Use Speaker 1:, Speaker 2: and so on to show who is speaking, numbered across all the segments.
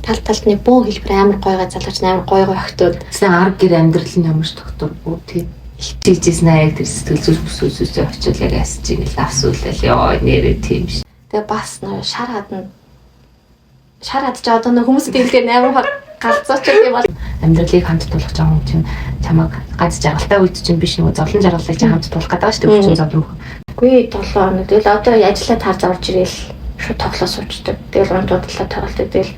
Speaker 1: талд нэг бөө хэлбэр амар гойгоо залгаж амар гойгоо өгтөөд.
Speaker 2: Тэгсэн арга гэр амьдрал нь ямар ч докторгүй тийм хичээжсэн аа яг тэр сэтгэл зүйч бүсүүсээ очил яг асч ингээл авсуулал ёо нэрээ тийм ш.
Speaker 1: Тэгээ бас нөө шар хадж одоо нөө хүмүүс дэлгээр амар галзууч юм бол
Speaker 2: амьдралыг хамт тулах жоо чинь чамаг гац жаргалтай үед чинь биш нөгөө зовлон жаргалыг чинь хамт тулах гэдэг шүү дээ хүн зовлон бүх.
Speaker 1: Үгүй 7 хоног тэгэл одоо ажиллаад харж авч ирээл шууд тоглоо суучдаг. Тэгэл унтуудлаа тоглолтог тэгэл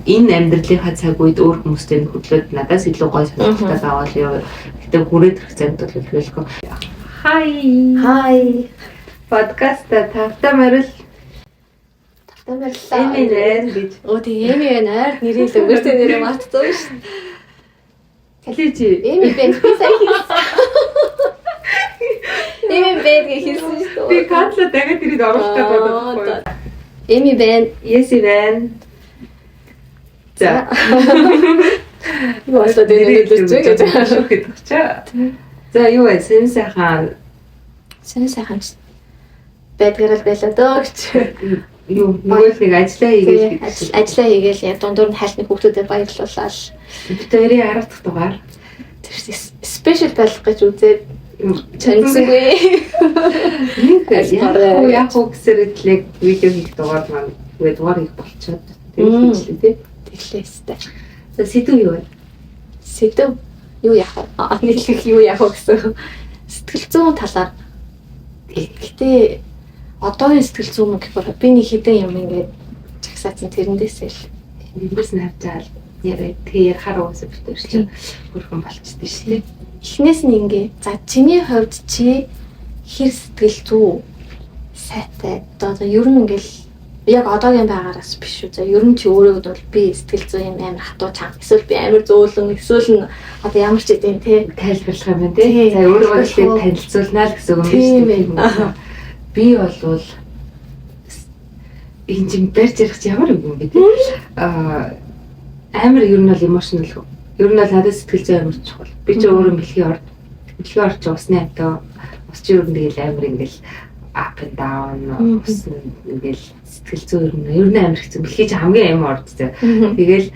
Speaker 2: энэ амьдралынхаа цаг үед өөр хүмүүстэй хөдлөөд надаас илүү гоё сонирхолтой аваад яа. Гэтэ хүрээд ирэх цагт бол хэлэхгүй. Хай. Подкаст тавтаа морил Эминэ гэж.
Speaker 1: Оо тийм Эми байна. Нэрийг л өөртөө нэрээ мартсан шүү.
Speaker 2: Каличи.
Speaker 1: Эми бэн би сая хийсэн. Эми бэн хийсэн шүү.
Speaker 2: Би катла дахиад ирээд оруулах гэдэг байхгүй.
Speaker 1: Эми бэн,
Speaker 2: Еси бэн. За.
Speaker 1: Яасан дээр нөлөөлж
Speaker 2: байгаа. За юу вэ? Сэн сайхан
Speaker 1: байдгаар л байлаа дөө гэж.
Speaker 2: Юу нэг ажиллаа
Speaker 1: хийгээл яг дундуур нь хайлтны хүүхдүүдэд баярлуулаад
Speaker 2: бид хоёрын 10 дахь дугаар
Speaker 1: тэр спешиал болох гэж үзээд чанцгүй.
Speaker 2: Яг хөксөд л видео хийх дугаар маань үгүй дугаар хийх болчиход тэгэхээр тий.
Speaker 1: Тэглээстэй.
Speaker 2: За сэдв юу вэ?
Speaker 1: Сэдв юу яах вэ? Нийлэх юу яах вэ гэсэн сэтгэл зүйн талаар. Гэтэ одоогийн сэтгэл зүйн мөн гэхээр би нэг хідэн юм ингээд чагсаацсан тэрэндээсээ л
Speaker 2: биднээс нь харж яриа тэгээ ярахаар уусаа битэр чинь хөрхөн болчихдээ шүү дээ.
Speaker 1: Эхнээс нь ингээ за чиний хувьд чи хэр сэтгэл зүй сайтай одоо ер нь ингээл яг одоогийн байгаараас биш үү. За ер нь чи өөрөө бол би сэтгэл зүй юм амар хатуу чанга эсвэл би амар зөөлөн эсвэл одоо ямар ч гэдэг те
Speaker 2: тайлбарлах юм байна те. За өөрөө л танилцуулнаа л гэсэн үг юм шүү дээ. Би болвол энэ чинь барьж ярих чи ямар юм бэ? Амар ер нь бол emotional. Ер нь бол надад сэтгэл зүй амар чухал. Би ч өөрөө бэлгийн орч усны амтаа ус чи ер нь тэгэл амар ингээл up and down ус ингээл сэтгэл зүй ер нь амар хэцүү. Бэлгийн чи хамгийн амар орд зэ. Тэгэл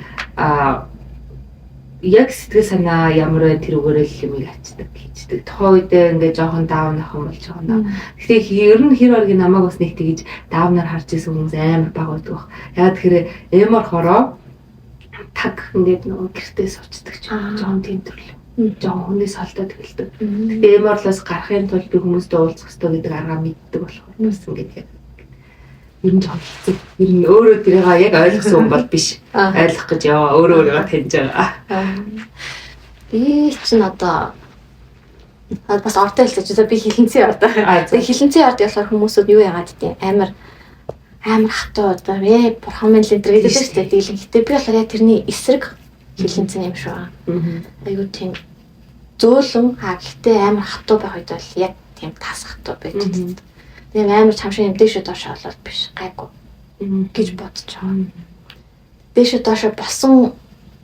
Speaker 2: яг сэтгэл санаа ямар вэ тэр үгээрээ л юмыг ачдаг хийдэг. Тухайн үедээ ингээ жоохон даун ахын болж байгаа юм. Гэхдээ ер нь хэр оргийн намайг бас нэг тэгж даунаар харж ирсэн хүмүүс амар бага байдаг. Яг тэгэхээр эмор хороо таг ингээд нөгөө гэртээ сууцдаг ч жоохон тийм төрөл. Жоохон хүнээс холдоод эхэлдэг. Гэхдээ эморлоос гарахын тулд би хүмүүстэй уулзах хэрэгтэй гэдэг аргаа мэддэг болохоор бас ингээд ер нь жоохон хэцүү. Ер нь өөрөө тэрийг яг ойлгосон хүн бол биш. Ойлгох гэж яваа өөрөө таньж байгаа.
Speaker 1: Би чинь одоо бас ортой хэлж байгаа. Би хилэнцээ ортой. Тэгээ хилэнцээ орд болохоор хүмүүсүүд юу яагаад гэдэг амар хатуу одоо бурхан минь л энэ гэдэг шүү дээ. Дийлэн. Гэтэ би болохоор яг тэрний эсрэг хилэнцэн юм шиг байгаа. Айгуу тийм зөөлөн гэхдээ амар хатуу байх үед бол яг тийм тас хатуу байдаг. Тэгээ амар чамшиг юм дэшээ доошоо болоод биш гайгүй гэж бодож байгаа. Дэшээ доошоо босон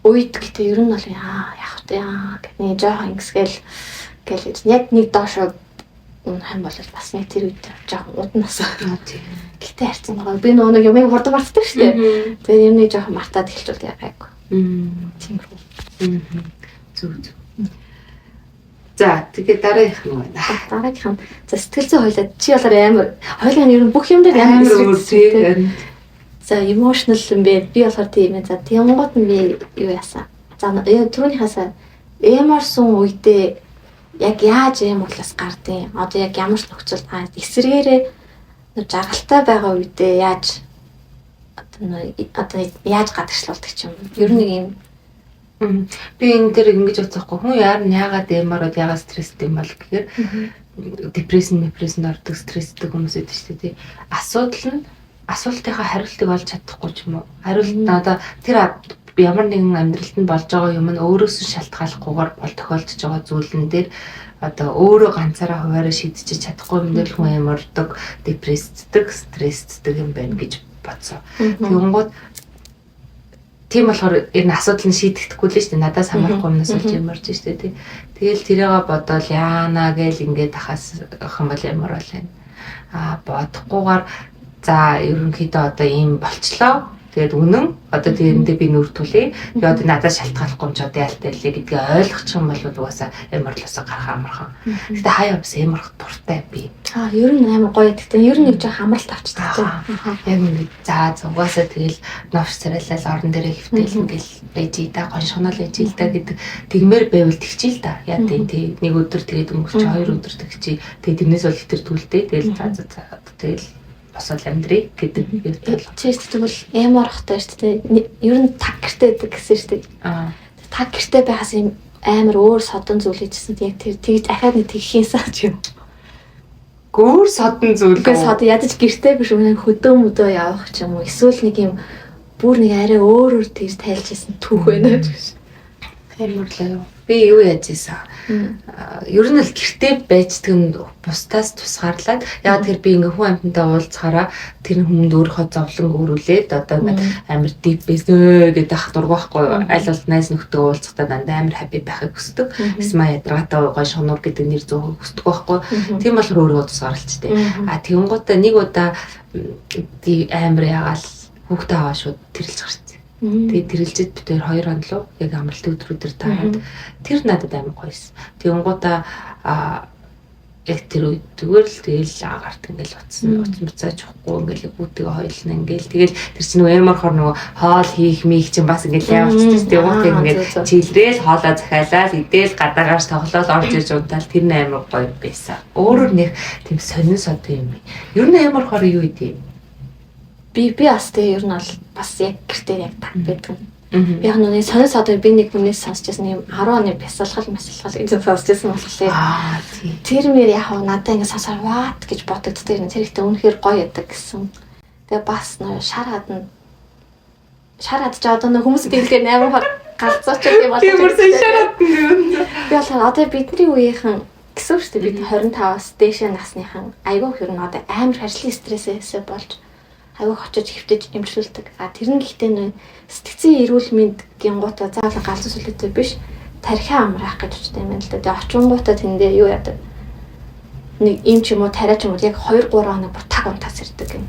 Speaker 1: үед гэтээ ер нь бол яах вэ гэх нэг жоохон ингэсгээл яг нэг доошоо хам болол бас нэг тэр үед жоохон уднаас. Гэтээ харцсан байгаа. Би нөгөө юмыг хурдан мартдаг шүү дээ. Тэгээ юм нэг жоохон мартаад эхэлчихвэл яг гайгүй.
Speaker 2: Тиймэрхүү. Зүг. За тэгээд дараагийнх нь байна.
Speaker 1: Дараагийнх нь за сэтгэл зүй хойлоо чи болоор амар хойлоо ер нь бүх юм дээр амар
Speaker 2: эсрэг.
Speaker 1: За emotional юм бэ. Би болохоор тийм ээ. За тэнгууд нь би юу яасан. За түрүүнийхээс эморсон үедээ яг яаж юм болоос гардыг. Одоо яг ямар ч нөхцөл эсрэгээрээ жаргалтай байгаа үедээ яаж одоо яаж гадагшлуулдаг ч юм. Ер нь нэг юм
Speaker 2: би энэ дээр ингэж бодсохгүй хүн яагаад эмор бол яагаад стресстэй юм бол гэхээр депрессэн ордог стресстэй хүмүүс байдаг шүү дээ. Асуудал нь асуултынхаа хариултыг олж чадахгүй ч юм уу. Хариулт нь одоо тэр ямар нэгэн амьдралд нь болж байгаа юм нь өөрөөс нь шалтгааллахгүйгээр тохиолдож байгаа зүйлэн дээр одоо өөрөө ганцаараа хуваараа шийдэж чадахгүй юм дээр хүн эмордог, депрессддэг, стрессддэг юм байна гэж бодсон. Тэгэнгүүт тийм болохоор энэ асуудал нь шийдэхгүй л шүү дээ. Надаас хамаарахгүй юмнаас болж ямарч шүү дээ. Тэгэл тэрийгээ бодоол яана гээл ингээд ахаас охин бол ямар бол байна. Бодохгүйгээр за ерөнхийдөө одоо ийм болчлоо. Тэгээд үнэн одоо тэрэндээ би нүр түлээ. Тэгээд одоо надад шалтгааллахгүй юм ч одоо ялтай лээ гэдгийг ойлгочих юм бол угаасаа эморлосоо гарах амархан. Гэтэ хаяа бас эморх дуртай би.
Speaker 1: Ер нь амар гоё гэдэг. Ер нь нэг жоо хамралт авчдаг.
Speaker 2: Яг нэг угаасаа тэгэл новш царайлал орон дээр хөвтөл ингээл байж ийда гоншгонол байж ийда гэдэг тэгмээр байвал тэгчил та. Яа тий нэг өдөр тэгээд өнгөрч 2 өдөр тэгчий. Тэгээд тэрнээс бол хитэр түлдээ. Тэгэл тэгэл босоод амьдрий гэдэг юм бол.
Speaker 1: Чи тэгвэл эморхтой шүү дээ. Ер нь таг гэртэй гэдэг гэсэн шүү дээ. Таг гэртэй байхаас юм амар өөр содон зүйл хийжсэн. Яг тэр тэгж ахаад нэг тэгхээсээ ч юм.
Speaker 2: Гөр содон зүйл.
Speaker 1: Гэхдээ содон ядаж гэртэй биш үнэн хөдөө явах ч юм уу. Эсвэл нэг юм бүр нэг арай өөр тэгж тайлжсэн түүх байна гэж.
Speaker 2: Эморлоо. Би юу яаж ийсэн. Ер нь л гэртээ байждаг нь бусдаас тусгаарлаад яг тэр би ингээ хүн амьтантай уулзахаараа тэр хүмүүнд өөрийнхөө зовлон өөрүүлээд одоо амар дип бэснэ гэдэг ах дург байхгүй аль бол найз нөхдөд уулзахдаа дандаа амар хаппи байхыг хүсдэг. Эсвэл ядаргатай гой шонуур гэдэг нэр зөөхийг хүсдэг байхгүй. Тийм болохоор өөрөө тусгаарлцтэй. Тэгэнгუутаа нэг удаа амар ягаал хүүхдээ аваа шууд тэрэлж гарсан. Тэгээд тэрэлжэд бид 2 хоног лөө яг амралтын өдрүүдээр таарад тэр надад амар гоёсэн. Тэгэнгуутаа яг тэр үед зүгээр л тэгэл агарт ингээл уцмцааж явахгүй ингээл бүгдээ хойлно ингээл тэгэл тэр чинь нөгөө эморхор нөгөө хоол хийх мих чинь бас ингээл явуулчихсан. Тэгэнгуутаа ингээд чилрээл хоолоо захиалаад идэл гадаагаарч тоглоод орж ирж унтаал тэр амар гоё байсан. Өөрөөр нэг тийм сонин сод юм. Ер нь эморхор юу идэв?
Speaker 1: Би бас тэр ер нь бол бас яг гэртээ яг таг байдаг. Би яг нүний сонир содыг би нэг хүнээс сонсчихсан юм 10 оны бясалгал гэж сонсчихсан болохоор тэр мэр яг надад ингэ сонсоор ват гэж бодогддог юм. Тэр ихтэй үнэхээр гоё ядаг гэсэн. Тэгээ бас нөө шар хадж одоо нөө хүмүүс биелгээр амар галзууч юм бол
Speaker 2: тиймэрсэн шар хадна.
Speaker 1: Би бол одоо бидний үеийнхэн гэсэн шүү дээ бид 25-аас дээшээ насныхан айгүй хэрэг одоо амар ажлын стрессээс болж аягүй очиж хөвтөж эмчлүүлдэг. Тэр нь гэхдээ нөө сэтгцийн эрүүл мэнд гингуудаа заавал галзуу сүлээтэй биш тархиа амраах гэж үздэг юм л да. Тэгээ очингуудаа тэндээ юу яадаг. Нэг юм ч юм уу тариа ч юм уу яг 2-3 хоног бүр таг унтаас ирдэг юм.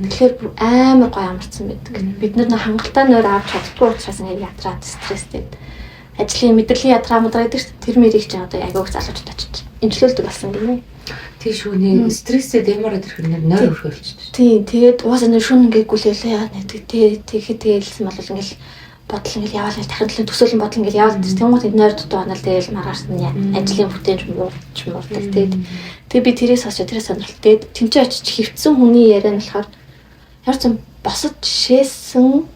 Speaker 1: Тэгэхээр амар гоё амарсан байдаг. Бид нар хангалттай нойр авч чаддгүй учраас ингэ ядраад стресстэй. Ажлын мэдрэлийн ядраа гэдэг тэр мэрийг чинь одоо аягүй залуучууд очиж эмчлүүлдэг болсон гинэ.
Speaker 2: Тийш үний стресстэй дэмараад ирэх нь нойр өрхөөлж.
Speaker 1: Тийм тэгээд угаасаа нэр шүн ингээд гүлээлээ яа нэг тэгэлсэн бол ингээл бодол ингээл яваал дахин төсөөлөн бодол ингээл яваад тэнгуут нойр дутуу ханал тэгэл маргааш нь ажлын бүтээн муурдаг. Тэгээд би тэрээс хасаа тэрээс сонирхол. Тэгээд тэнцээ очиж хөвцсөн хүний яриа нь болохоор ямар ч босод жишээсэн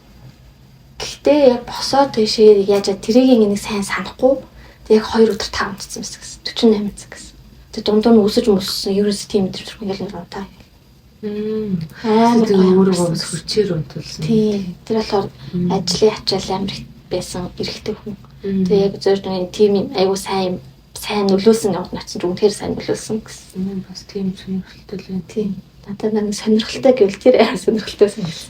Speaker 1: гэхдээ яг босоод тийшээ яаж тэрийг нэг сайн санахгүй тэг яг 2 өдөр тав унтсан байсан гэсэн 48 цаг гэсэн. Тэг дундуур нь өсөж мөссөн ерөөс тийм төвчрөх ингээл нэг удаа.
Speaker 2: Өөрөө бас хүчээр унтуулсан.
Speaker 1: Тийм. Тэр болохоор ажлын ачаал амар их байсан эрэгтэй хүн. Тэгээ яг зөв нэг тийм айгуу сайн нөлөөлсөн яваад начсан үнэхээр сайн нөлөөлсөн гэсэн.
Speaker 2: Бас тийм сонирхолтой л юм.
Speaker 1: Тийм. Надад нэг сонирхолтой гэвэл тэр амар сонирхолтой байсан.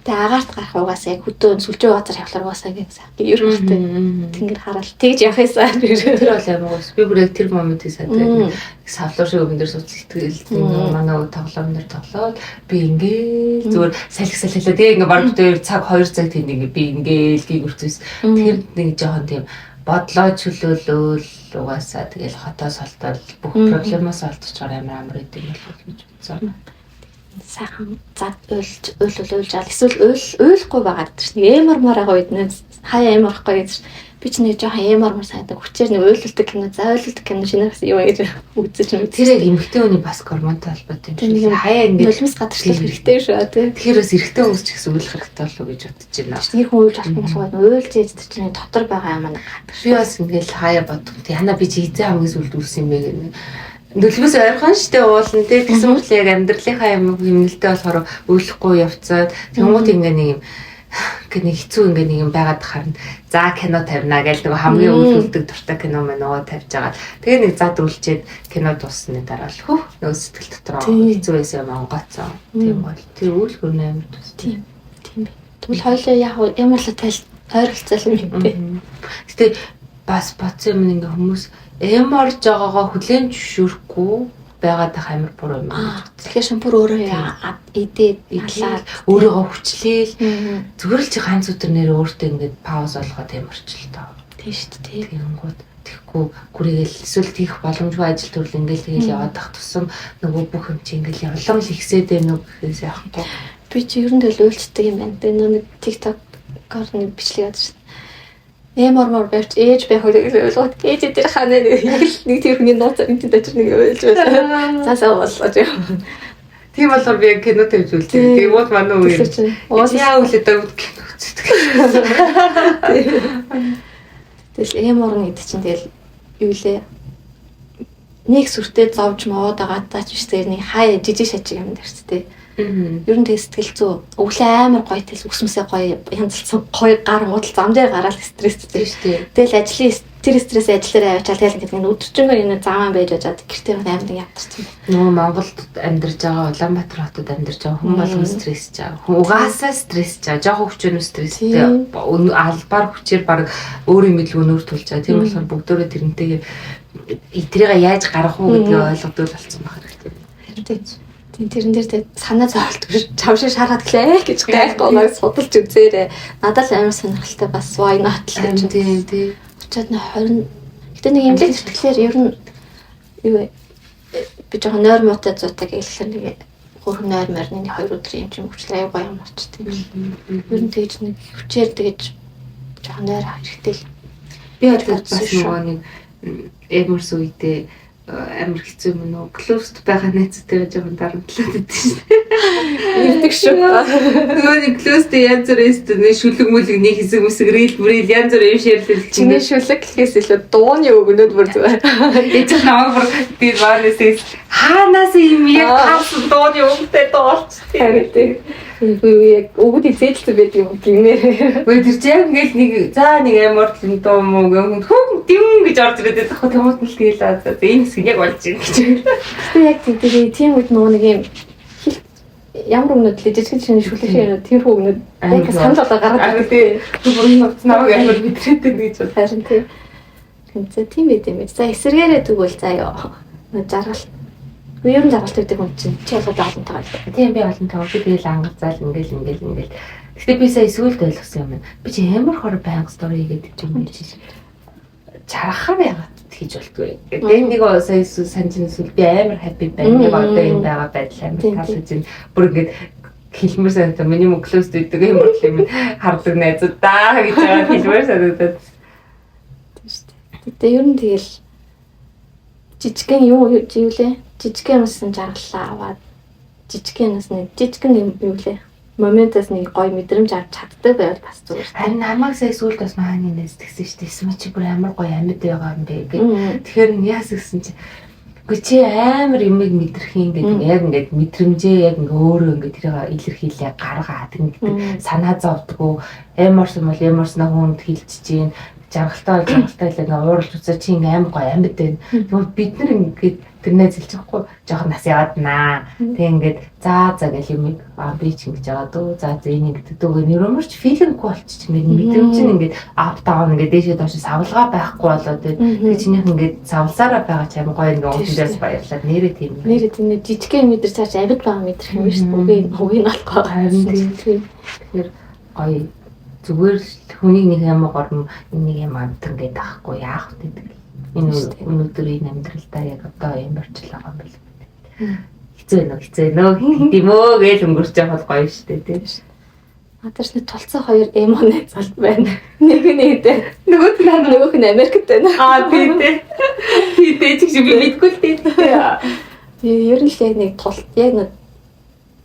Speaker 1: Тэгээ агаарт гарах угаасаа яг хөдөө сүлжээ газар явахлаар угаасаа ингэ сайхан ерөнхийдөө тэнгэр хараал тэгж явах юмсан.
Speaker 2: Тэр бол амар уус. Би бүр яг тэр моментыг санаад савлуур шиг өвөн дээр сууц сэтгэл манай тоглоом дээр тоглоод би ингээл зүгээр салхилаа. Тэгээ ингээ баг дээр цаг 2 цаг тийм ингээ би ингээл гүйгэрчээс тэр нэг жоохон тийм бодлоо чөлөөлөл угаасаа тэгэл хотоо солтол бүх проблемоос олдчихоор амар идэв юм бол гэж бодсон. Сайхан зад уйлж аа эсвэл уйлахгүй байгаа гэдэг чинь эмормоор байгаа үед нэ хаяа эморхгүй гэж би ч нэг жоохон эмормор сайдаг хүчээр нэг уйлуулдаг кино зайлуулдаг кино шинээс юу гэж үзэж мэд. Тэр яг эмэгтэй хүний бас гормонтой холбоотой юм шиг хаяа ингэ нулимс гадарчлах хэрэгтэй шүү тий. Тэгэхээр бас эрэгтэй хүмүүс ч гэсэн уйлах хэрэгтэй болов уу гэж бодож байна. Тэр хүн уйлж авах болохгүй уйлж ээж чинь дотор байгаа юм аа. Би бас ингээл хаяа бодсон. Яна би чи эзэн хамгийн сүлд үлсэн юм бэ гэнэ. Нөлөөс ойрхон штэ уулна тий тэгсэн мэт яг амьдралынхаа юм хэмнэлтэй болохоор өөлөхгүй явцаад тэнгуут ингээ нэг юм гэнэ хэцүү ингээ нэг юм байгаад харна. За кино тавина гэж нэг хамгийн өвлөлдөг дуртай кино мань нөгөө тавьж байгаа. Тэгээ нэг зад үлчээд кино дуусны дараа л хөө нөө сэтгэл дотроо хэцүү байсан юм онгоцсон. Тийм бол тэр үйл хөрнө амар тус. Тийм бай. Тэгвэл хоёлаа яг ямар л тайл ойролцоол юм бэ. Гэтэ бас бац юм ингээ хүмүүс эморж байгаагаа хүлээн зөвшөөрөхгүй байгаад ах амар буруу юм байна.
Speaker 1: Тэгэхээр шампур өөрөө идээд
Speaker 2: идлээ өөрийгөө хүчлээл зүгээр л чи ганц өдөр нэр өөртөө ингээд пауз олгоод ямарч л таа.
Speaker 1: Тийм шүү дээ.
Speaker 2: Тэгэнгүүт тэгэхгүй гүрийгээл эсвэл тийх боломжгүй ажил төрөл ингээл тэгэл яваад ах тусам нөгөө бүх юм чи ингээл явлам л ихсээд байна уу гэхээс яахгүй.
Speaker 1: Би чи ер нь л үйлчлдэг юм байна. Тэгээ нэг TikTok-оор нэг бичлэг яадаг шин. Мор барьж ээж байх үгийг ойлгоод ээж дээр ханаа нэг тэр хүний нууц энэ дэжир нэг ойлж байна. Заасаа боллоо юм.
Speaker 2: Тийм болохоор би кино тавьж үлдээ. Тэгмүүд манай үе. Яа үлээд өгд кино үздэг.
Speaker 1: Тэгэл морн гэдэг чинь тэгэл юу лээ. Нэг сүртэй зовж моод байгаа даа ч биш тэгээ нэг хай жижиг шажиг юм дэрч тээ. Ер нь тэг сэтгэл зүй өглөө амар гоё тэл өсмөсөө гоё янзлсан гоё гар муудал зам дээр гараад стресстэй шүү дээ. Тэгэл ажлын тэр стресс ажиллаараа яваачаал тэгэл ингээд нэг өдөржингөө энэ замаа байж ажаад гэртээ амар нэг ядарсан.
Speaker 2: Нөгөө Монголд амьдарч байгаа Улаанбаатар хотод амьдарч байгаа хүн болгон стрессж байгаа. Хүн угаасаа стрессж байгаа. Жохо хүчээр стресстэй. Албаар хүчээр баг өөрийн мэдлэг өнөр тулж байгаа. Тийм болохоор бүгдөө тэрнтэйгээ этрийгээ яаж гарах уу гэдгийг ойлгодгүй болсон байх хэрэгтэй.
Speaker 1: Тэрэн дээр тэг санаа зовлт чавшаа шараад гэлээ гэж гайхгүйгээр судалж үзээрэй. Надад л амар сонирхолтой бас why not л гэж.
Speaker 2: Тийм.
Speaker 1: Очоод 20 гэтээ нэг имлэг сэтгэлээр ер нь юу би жоохон нойр муутай зуутаг хэлэхээр нэг хөрх нойр морны 2 өдрийн юм чинь хүчлээ аюу гоё юм болчихсон юм. Ер нь тэгж нэг хүчээр тэгж жоохон нойр авах хэрэгтэй л.
Speaker 2: Би одоо бас нөгөө нэг эмэрс үедээ амар хэцүү юм уу? Closed байгаа найзтайгаа жоохон дарамтлаад байдаг шин.
Speaker 1: Ирдэг шүү.
Speaker 2: Нөгөө нэг closed янз бүрээс нэг шүлэг мүлэг нэг хэсэг мэсэг рил янз бүр юм ширлэл
Speaker 1: чиний шүлэг гэхээс илүү дууны өгнөд бүр зүгээр.
Speaker 2: Эцэг намайг бүр би баанаас хаанаас юм яг тас дууны өгтэй дуурч.
Speaker 1: Яг өгд эзэлсэн байд юм гинээр.
Speaker 2: Үгүй тэр чинь ингээл нэг за нэг амар л дуу муу гэнэ хөөх дэм гэж орж ирээд байгаа. Тэмүүлт нь тэгэл за энэ хэсэг яг болж байна гэж.
Speaker 1: Гэтэ яг тийм үед нөгөө нэг юм ямар өгнөд л жижиг шинэ шүлэг тэр өгнөд яг санал болоо гараад ирдэг.
Speaker 2: Бүрийн нууц намайг амар битрээдэг гэж байна.
Speaker 1: Харин тийм байд юм. За эсэргээрээ тэгвэл заяа. Жаргал. Ер нь жаргалт гэдэг хүн чинь чи ялгаад олонтойгоо.
Speaker 2: Тийм би олонтойгоо би тэгэл ангацаал ингээл. Гэтэ би сая сүүлд ойлгосон юм байна. Би чи ямар хор байнга стори хийгээд юм бэ чи. Чарахаар яагаад хийж болтгүй. Тэгээд нэг сая санжин сүл би амар happy байна. Яг одоо энэ байгаа байдал амар таалагдж байна. Бүр ингээд хэлмэр санагдаа миний мөн close гэдэг юм бол юм хардаг найзууд даа гэж байгаа хэлмэр санагдаад.
Speaker 1: Тийм шүү дээ. Гэтэ ер нь тэгэл жижигхэн юу лээ? Жижигхэн юмсан жаргалаа аваад жижигхэнээс нэг жижигхэн юм юу лээ? Моментаас нэг гоё мэдрэмж авч чаддаг байвал бас зүгээр.
Speaker 2: Харин намайг сая сүлд бас мааны нэс тэгсэн шүү дээ. Эсвэл чи бүр амар гоё амьд байгаа юм бэ гэх. Тэгэхээр яас гэсэн чи үгүй чи амар юмыг мэдрэх юм гэдэг яг ингээд мэдрэмжээ яг ингээ өөрөө ингээ тэрийг илэрхийлээ гаргаад ингээд санаа зовдгоо эморсон бол эморсноо хүнд хилчиж гин жаргалтай л ууралж үзээ чи ингээ амар гоё амьд байна. Тэгвэл бид нар ингээд тэрнээ зэлж байхгүй жоохон нас явааднаа. Тэг ингээд за гэх юм би ч ингэж байгаа дөө. За энийг гэдэг дөө нэрмэрч филинг болчих ингээд мэдрэмж нь ингээд ап даун ингээд дээшээ доош савлгаа байхгүй болоод тэг чинийх ингээд савлсараа байгаа ч амар гоё ингээд өнгөндөөс баярлаад нэрээ тийм.
Speaker 1: Нэрээ тийм жижигхэн мэдэр цааш амьд байгаа мэдрэх юм шүү дээ. Үгүй болохгүй.
Speaker 2: Харин тийм. Тэгэхээр гоё зүгээр л хүний нэг юм горн нэг юм амт ингээд авахгүй яах вэ гэдэг. Энэ өнөөдрийн амьдралдаа яг одоо юм барьчлаа байгаа юм байна. Хэцүү нөө гэмөө гэж өнгөрч байгаа бол гоё шүү дээ тийм.
Speaker 1: Надаас нэг тулцаа хоёр эмонэ залт байна. Нэг нэгдээ. Нөгөөх нь Америкт байна.
Speaker 2: Тийм ч би мэдгүй л тийм.
Speaker 1: Ер нь л яг нэг яг нэг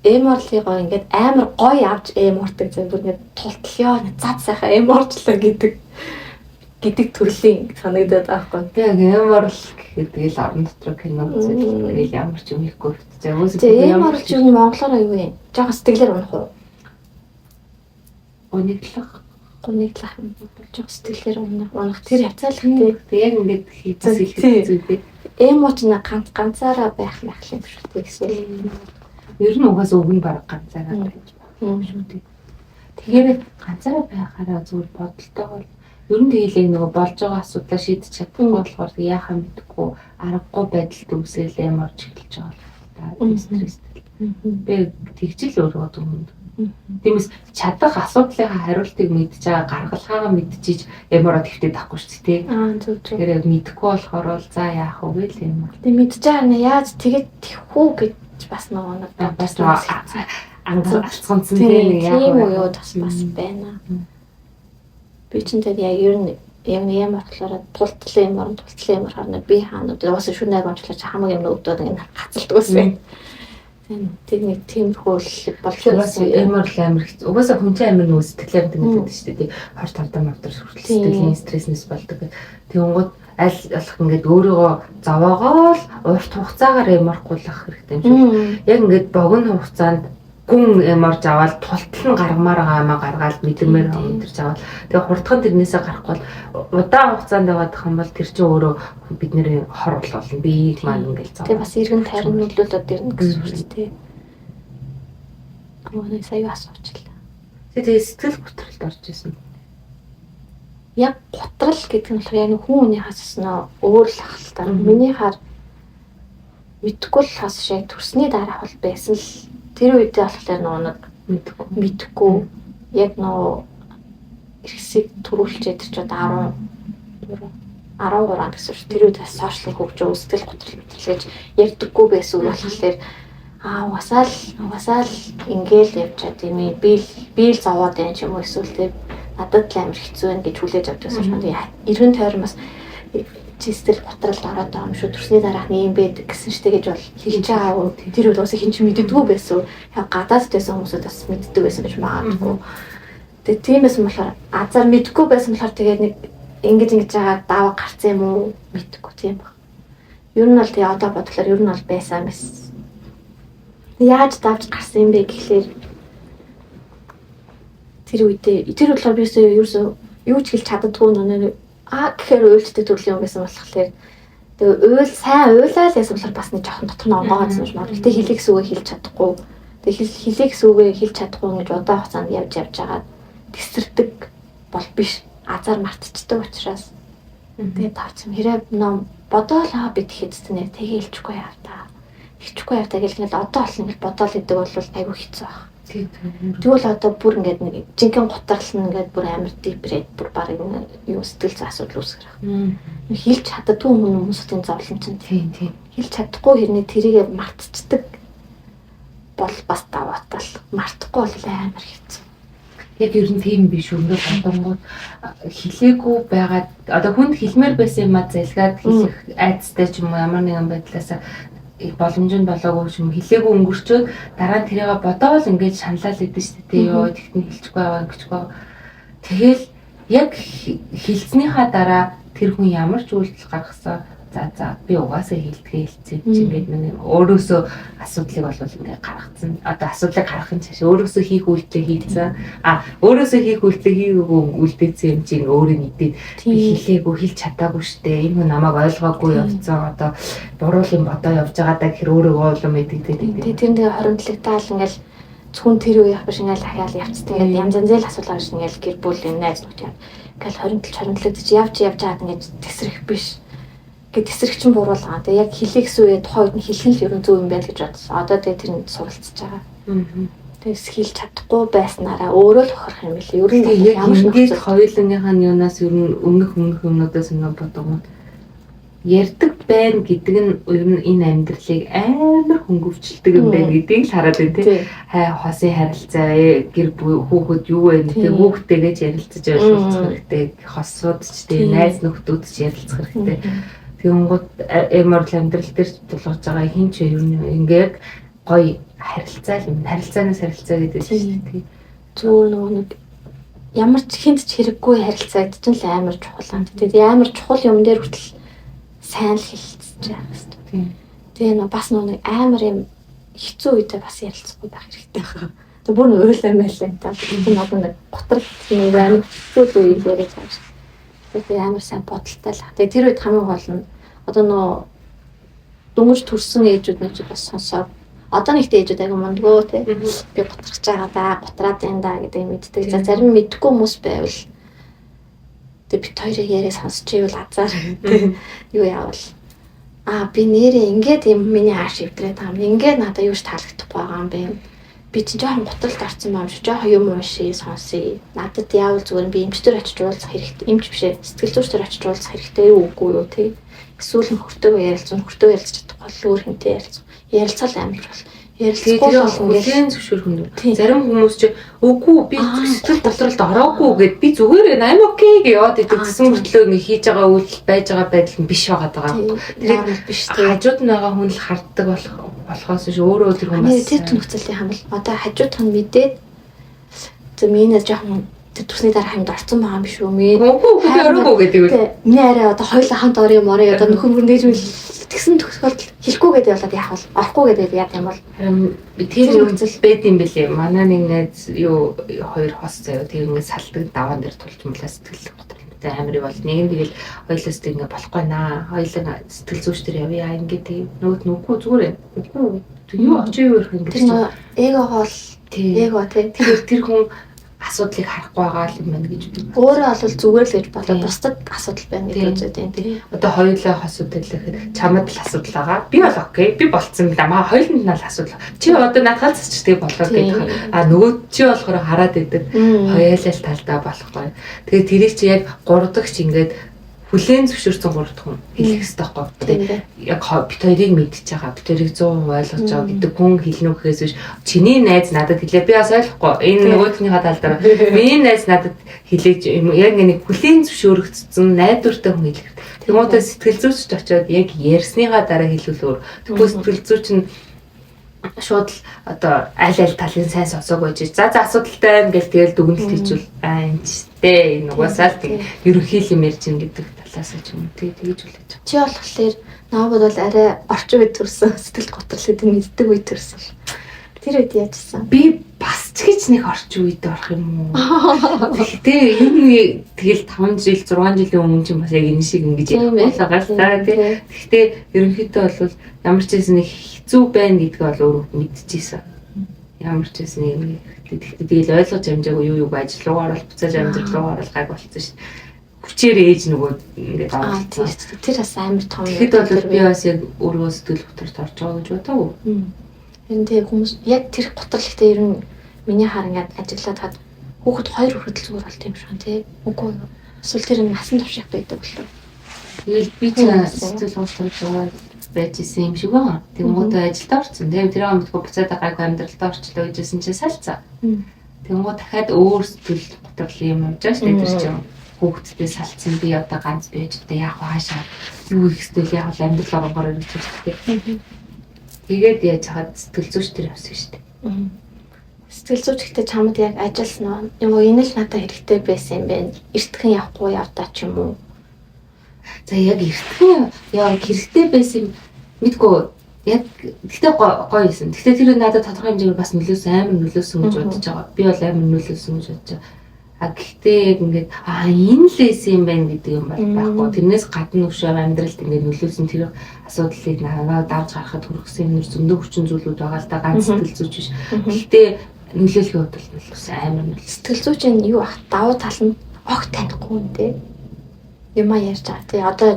Speaker 1: эморлигоо ингээд амар гоё авч эмордаг зөв бүр нэг тултлёо зад сайхан эморчлаа гэдэг төрлийн санагдаад байхгүй.
Speaker 2: Яг эморл гэхэд тэгэл орон дотор кино үзэл тэгэл ямар ч юм ихгүй хэвчээ.
Speaker 1: Эморлж юу монголоор аюу юм. Жага сэтгэлээр унах уу?
Speaker 2: Униглах.
Speaker 1: Жага сэтгэлээр унах тэр хавцаалах тийм.
Speaker 2: Яг ингээд хийцэл хэлдэг.
Speaker 1: Эмоч на ганцаараа байх юм шүү дээ гэсэн.
Speaker 2: Ер нь угаас өвгөн баг ганцаараа байж байгаа шүү дээ. Тэгэхээр ганцаараа байхаараа зүгээр бодолтой бол Ер нь тэгэлээ нөгөө болж байгаа асуудлаа шийдэж чадахгүй болохоор яахаа мэдэхгүй аргагүй байдалд үсгээл ямарч эхэлж байгаа л та стресстэй. Би тэгжил өөрөө дүнд. Тиймээс чадах асуудлынхаа хариултыг мэдж байгаа гаргалгаагаа мэдчихэж ямараа твтээд авахгүй шүү дээ.
Speaker 1: Зөв.
Speaker 2: Тэгэхээр мэдэхгүй болохоор бол за яах вэ гэл юм.
Speaker 1: Тэг мэдж байгаа нэ яаж тэгээд тэхүү гэж бас нөгөө
Speaker 2: бас анзаарцсан тийм
Speaker 1: яах вэ бас байна. Би ч тэгээд яг ер нь ямар болохоор тултлын юм харна би хаана уус шүнэг онцлож хамаг юм өвдөд ингэ хацалдаг байсан. Тэг нэг тиймэрхүү болчихсон
Speaker 2: ямар л амир хэцүү. Угаасаа хүн чинь амир нөө сэтгэлээр тэмдэглэдэг шүү дээ. Хорт тардаа мавдар хүртэл сэтгэлийн стресснес болдог. Тэгэнгүүт аль болох ингээд өөрийгөө зовоогоо л урт хугацаагаар ямархгуулах хэрэгтэй юм шиг. Яг ингээд богино хугацаанд гүн ямарж аваад тултал нь гаргамаар байгаа юмаа гаргаад мэдлэмээр өндөрч аваад тэгээ хурдхан тэрнээсээ гарахгүй удаан хугацаанд яваадах юм бол тэр чинь өөрөө бидний хор болно биеийг маань ингээл зов.
Speaker 1: Тэгээ бас эргэн тайран нөлөөлөд ирнэ гэсэн үг шүү дээ. Оо нэг сая асуучлаа.
Speaker 2: Тэгээ сэтгэл готролд орж исэн.
Speaker 1: Яг готрол гэдэг нь болохоор яг хүн хүний хасснаа өөр л ахaltaа. Миний хаар мэдгүй л хас шиг төрсний дараах бол байсан л тэр үедээ болохоор нэг мэдхгүй яг эрхсийг төрүүлчихэд ч одоо 13 гэсэн шүү. Тэр үед бас сошиал хөгжөө сэтгэл готрол гэж ярьдаггүй байсан үг болохоор угасаал ингээл явж чад юм би л зовоод байна ч юм уу эсвэл тэг надад л амар хэцүү байна гэж хүлээж авдаг гэсэн шүү. Эргэн тойрон бас чистэл готролд ороод байгаа юм шүү. Төрсний дараах нь юм бэ гэсэн штэ гэж бол хэлж байгаа. Тэр үед уусаа хин ч мэддэггүй байсан. Яг гадаад байсан хүмүүсд бас мэддэг байсан гэж магадгүй. Тэгээ тиймээс болохоор азар мэдгүй байсан болохоор тэгээд нэг ингэж байгаа даваа гарцсан юм уу мэдгүй тийм баг. Ер нь бол тэгээ одоо бодлоор ер нь бол байсан мэс. Яаж давж гарсан юм бэ гэхлээр тэр болохоор бисээ юу ч хэлж чаддгүй нүнэ гэхээр уйлчдаг төрлийн юм байсан болохоор тэгээ сайн уйлал байсан болохоор бас нэг жоохон дотор нь онгоогоодсон юм шиг байна. Гэтэ хэлийг сүгээ хэлж чадахгүй. Тэгээ хэлийг сүгээ хэлж чадахгүй гэж удаан хугацаанд явж байгаа тесрдэг бол биш. Азар мартчихдаг учраас тэгээ таарч хэрэг ном бодоолаа би тэгэхэд тэгээ хэлчихгүй яа та. Хэлчихгүй яа та гэл ингээл одоо бол ингээл бодоол гэдэг бол айгүй хэцүү баг. Тэгвэл одоо бүр ингээд нэг жинхэнэ готрал нь ингээд бүр амар дипред бүр баг юу сэтгэл зүйн асуудал үүсгэх. Хэлж чаддгүй хүмүүсийн зовлон чинь тийм. Хэлж чадахгүй хэрнээ тэрийг мартчихдаг бол бас даваатай л мартахгүй бол амар хэцүү.
Speaker 2: Яг ер нь тийм биш өндөр бодонгууд хэлээгүй байгаа одоо хүнд хэлмээр байсан юм а залгаад хэлэх айцтай ч юм уу ямар нэгэн байдлаасаа боломжинд болоогүй юм хэлээгүй өнгөрчөөд дараа нь тэрийг бодоол ингэж шаналал идэв шүү дээ ёо тэгтэн хэлчихгүй байгаа ингэчгүй. Тэгэл яг хэлснийхаа дараа тэр хүн ямар ч үйлдэл гаргасан за би угаасаа хэлцэн чи ингээд нэг өөрөөсөө асуудлыг бол ингээд гаргацсан. Одоо асуудлыг гаргахын цааш өөрөөсөө хийх үйлдэл хийцэн. Өөрөөсөө хийх үйлдэл хийгээгүй үлдээсэн юм чинь өөрөө нийтэд би хэлээгүй хэлж чадаагүй штэ. Энэ хүн намайг ойлгоогүй явцсан. Одоо буруу юм бодоо явж байгаа даа гэхэр өөрөө уулам мэддэг.
Speaker 1: Тэр нэг хоримтлагтаал ингээд зөвхөн тэр үеих биш ингээд хаяал явцдаг. Ингээд янз янзэл асуудал гарч ингээд гэр бүлийн найз нөхдөд ингээд хоримтлагдаж явж байгаад ингээд тесрэх биш. Тесрэгчин буруулгаа. Тэгээ яг хэлэх сүрээ тухайд нь хэлэх нь л ерөн зөв юм байна гэж бодсон. Одоо тэгээ тэр нь суралцж байгаа. Тэгээс хэлж чадахгүй байснараа өөрөө л хохирох юм билээ. Ер нь
Speaker 2: ямар ч ингэж хоёулынхаа нь юунаас ер нь өмнөх юмнуудаас өнөө бодгоо. Ярьдаг байна гэдэг нь ер нь энэ амьдралыг амар хөнгөвчлөдөг юм байна гэдгийг л хараад байна тий. Хосын харилцаа гэр хүүхэд юу вэ гэдэг хүүхдтэйгээ ярилцаж уулзах хэрэгтэй. Хосууд ч тий найз нөхдөд ч ярилцах хэрэгтэй. Тэгэнгүүт ямар л амьдрал дээр тулгарч байгаа хин ч ер нь ингээд гоё харилцаанаас харилцаа гэдэг чинь тий.
Speaker 1: Зүгээр нэг ямар ч хинт ч хэрэггүй харилцаа гэдэг чинь л амар чухал юм. Тэгээд амар чухал юм дээр хүртэл сайн л хэлцэж байгаа хэвээр. Тэгээ бас нэг амар юм хэцүү үедээ бас ярилцахгүй байх хэрэгтэй байна. Тэгээ бүр уйлаа мэлээ та. Тэр одоо нэг готрол нэг амар хэцүү үеийг яриад байгаа. Тэгээ амар сайн бодолтой л. Тэгээ тэр үед хамгийн гол нь одоо дөнгөж төрсэн ээжүүд нэг бас сонсоод одоо нэгтэй ээжүүд аяга мундгөө тий. Би готрох байгаа да, готраад байна да гэдэг мэддэг. За зарим мэдгүй хүмүүс байвал Тэгээ бит хоёрын яриа сонсч ивэл азар юу яавал би нэрээ ингээд юм миний хааш өвдрээд байгаа юм. Ингээд надад юуш таалагдахгүй байгаа юм бэ. Би чинь жоохон гуталд орсон юм шиг жоохон юм ууши сонсъё. Надад яавал зүгээр би эмчтэр очиж уулзах хэрэгтэй. Эмч бишээ. Сэтгэл зүйч төр очиж уулзах хэрэгтэй юу үгүй юу тий. Эсвэл хөртөөгөө ярилцаж чадахгүй бол өөр хинтэй ярилцал амар бол. Ярилцахгүй бол
Speaker 2: ингээд зөвшөөрөх юм. Зарим хүмүүс чи үгүй би сэтгэл доторолд ороогүй гэд би зүгээр I'm okay гэж яваад идэг гэсэн мөртлөө ингээд хийж байгаа үйлдэл байж байгаа байдал нь биш байгаа даа.
Speaker 1: Тэр биш тий.
Speaker 2: Хажууд нь байгаа хүн л харддаг болохоос биш өөрөө тэр хүмүүс
Speaker 1: тэр төгсөлийн хамбал одоо хажуудх нь мэдээд миний жоохон тэр төсний дараа хамт орсон байгаа юм биш үү мээ.
Speaker 2: Үгүй ороогүй гэдэг үү.
Speaker 1: Миний арай одоо хоёулаа хамт орё морё одоо нөхөр бүр нээж мэл тэгсэн төгсгөлд хэлэхгүй гэдэг болоод яах вэ? Орохгүй гэдэг яа юм бол
Speaker 2: тийм үзэл байд юм бэлээ. Манай нэг найз юу хоёр хос заяа тэр ингээд салдаг даваан дээр тулж мулаа сэтгэл готролтой амир бол нэг нь тэгэл хоёулаас тэг ингээд болохгүй наа. Хоёулаа сэтгэл зүйч төр явъя ингээд тийм нөгөөд нүггүй зүгээр үгүй юу очив юу ирэх ингээд
Speaker 1: тэр эго хоол эго
Speaker 2: тэгэхээр тэр хүн асуудлыг харахгүй байгаа юм байна гэж би.
Speaker 1: Өөрөө бол зүгээр л гэж болоод бусдад асуудал байна гэж үзээд байна тийм.
Speaker 2: Одоо хоёулаа асуудал гэхэд чамд л асуудал байгаа. Би бол окей. Би болцсон юм да. Маа хоёуланд нь л асуудал. Чи одоо надад цэцтэй болоо гэдэг. Нөгөө чи болохоор хараад идэг. Хоёулаа л талдаа болохгүй. Тэгээд тэрийг чи яг 3 дахь ингээд хүлээн зөвшөөрсөн 3 дахь хүн хэлэх хэрэгтэй байхгүй. Яг бит хоёрыг мэдчихэж байгаа. Бит хоёрыг 100% ойлгож байгаа гэдэг хүн хэлнөхөөс биш. Чиний найз надад хэлээ. Би бас ойлгохгүй. Энэ нөгөөднийхээ талдаа миний найз надад хэлээж яг нэг хүлээн зөвшөөрөгдсөн найдвартай хүн хэлэх. Тэгмээдээ сэтгэл зүйчд очиод яг ярьсныгаа дараа хэлүүлэхээр тэгвэл сэтгэл зүйч нь шууд л одоо аль талын сайн сонсоог байж. За асуудалтай юм гэл тэгэл дүгнэлт хийчихвэл энэчтэй энэ угаасаа л тэг ерөнхий юм ярьж ин гэдэг талаас ч юм тэгж үлээж.
Speaker 1: Чи болохоор наабод бол арай орчин үед төрсөн сэтгэл готрол гэдэг мэддэг үед төрсөн. Тэр үед яажсан?
Speaker 2: Би бас ч гэж нэг орчин үед орох юм уу? Гэхдээ энэ тэгэл 5 жил 6 жилийн өмнө чинь бас яг энэ шиг ингэж болоогаа л та тий. Гэхдээ ерөнхийдөө бол ямар ч байсан нэг хэцүү байна гэдгээ бол өөрөө мэдчихсэн. Ямар ч байсан нэг гэхдээ тэгэл ойлгож амжаагүй юу ажил руу орол буцааж амьдрал руу орол гайг болчихсон шүү. Хүчээр ээж нөгөө ингээд аваад
Speaker 1: тэр бас амар том.
Speaker 2: Тэгэхэд бол би бас яг өөрөө сэтгэл готролд орж байгаа гэж бодоагүй.
Speaker 1: Энд тэг хүмүүс яг тэр готрол ихтэй ер нь миний хар ингээд ажиллаад хад хүүхэд 2 хүүхэд л зүгээр болт юм шиг тий. Үгүй юу. Эсвэл тэр насан турших байдаг болов.
Speaker 2: Тэгэл би ч сэтгэл готрол байж исэн юм шиг байна. Тэнгуудаа ажилд орсон. Тэгээд тэр амтгүй буцаад гайг амьдралд орчлоо гэжсэн чинь салцсан. Тэнгууд дахиад өөр сэтгэл готрол юм явж байгаа шүү дээ тэр чинь. Хүүхдтэй салцсан би одоо ганц байж одоо яах вэ хаашаа юу ихстэл яг л амьдрал ороогоор ирж байгаа шүү дээ. Тэгээд яаж хаад сэтгэл зүйч төр явсан шүү дээ.
Speaker 1: Сэтгэл зүйч гэхдээ чамд яг ажилласан юм уу энэ л надад хэрэгтэй байсан юм байна. Эртхэн явахгүй явдаа ч юм уу.
Speaker 2: За яг эртхэн яг хэрэгтэй байсан мэдгүй яг гэхдээ гоё юмсэн. Гэхдээ тэр надад тодорхой хэмжээгээр бас нөлөөсөн амар нөлөөсөн гэж бодож байгаа. Би бол амар нөлөөсөн гэж бодож байгаа. Гэхдээ яг ингээд энэ л эсэн юм байна гэдэг юм байхгүй. Тэрнээс гадна өвшөө амьдралд ингээд нөлөөсөн тэр асуудлыг наваа давж гарахад хүргэсэн юм зөндөө хүчин зүйлүүд байгаа л да ганц сэтгэл зүйч биш. Гэхдээ нөлөөлөхөд бол нөлөөсөн амар нөлөө.
Speaker 1: Сэтгэл зүйчийн юу ах давуу тал нь огт танихгүй юм те. Юмаа ярьж байгаа тий. Одоо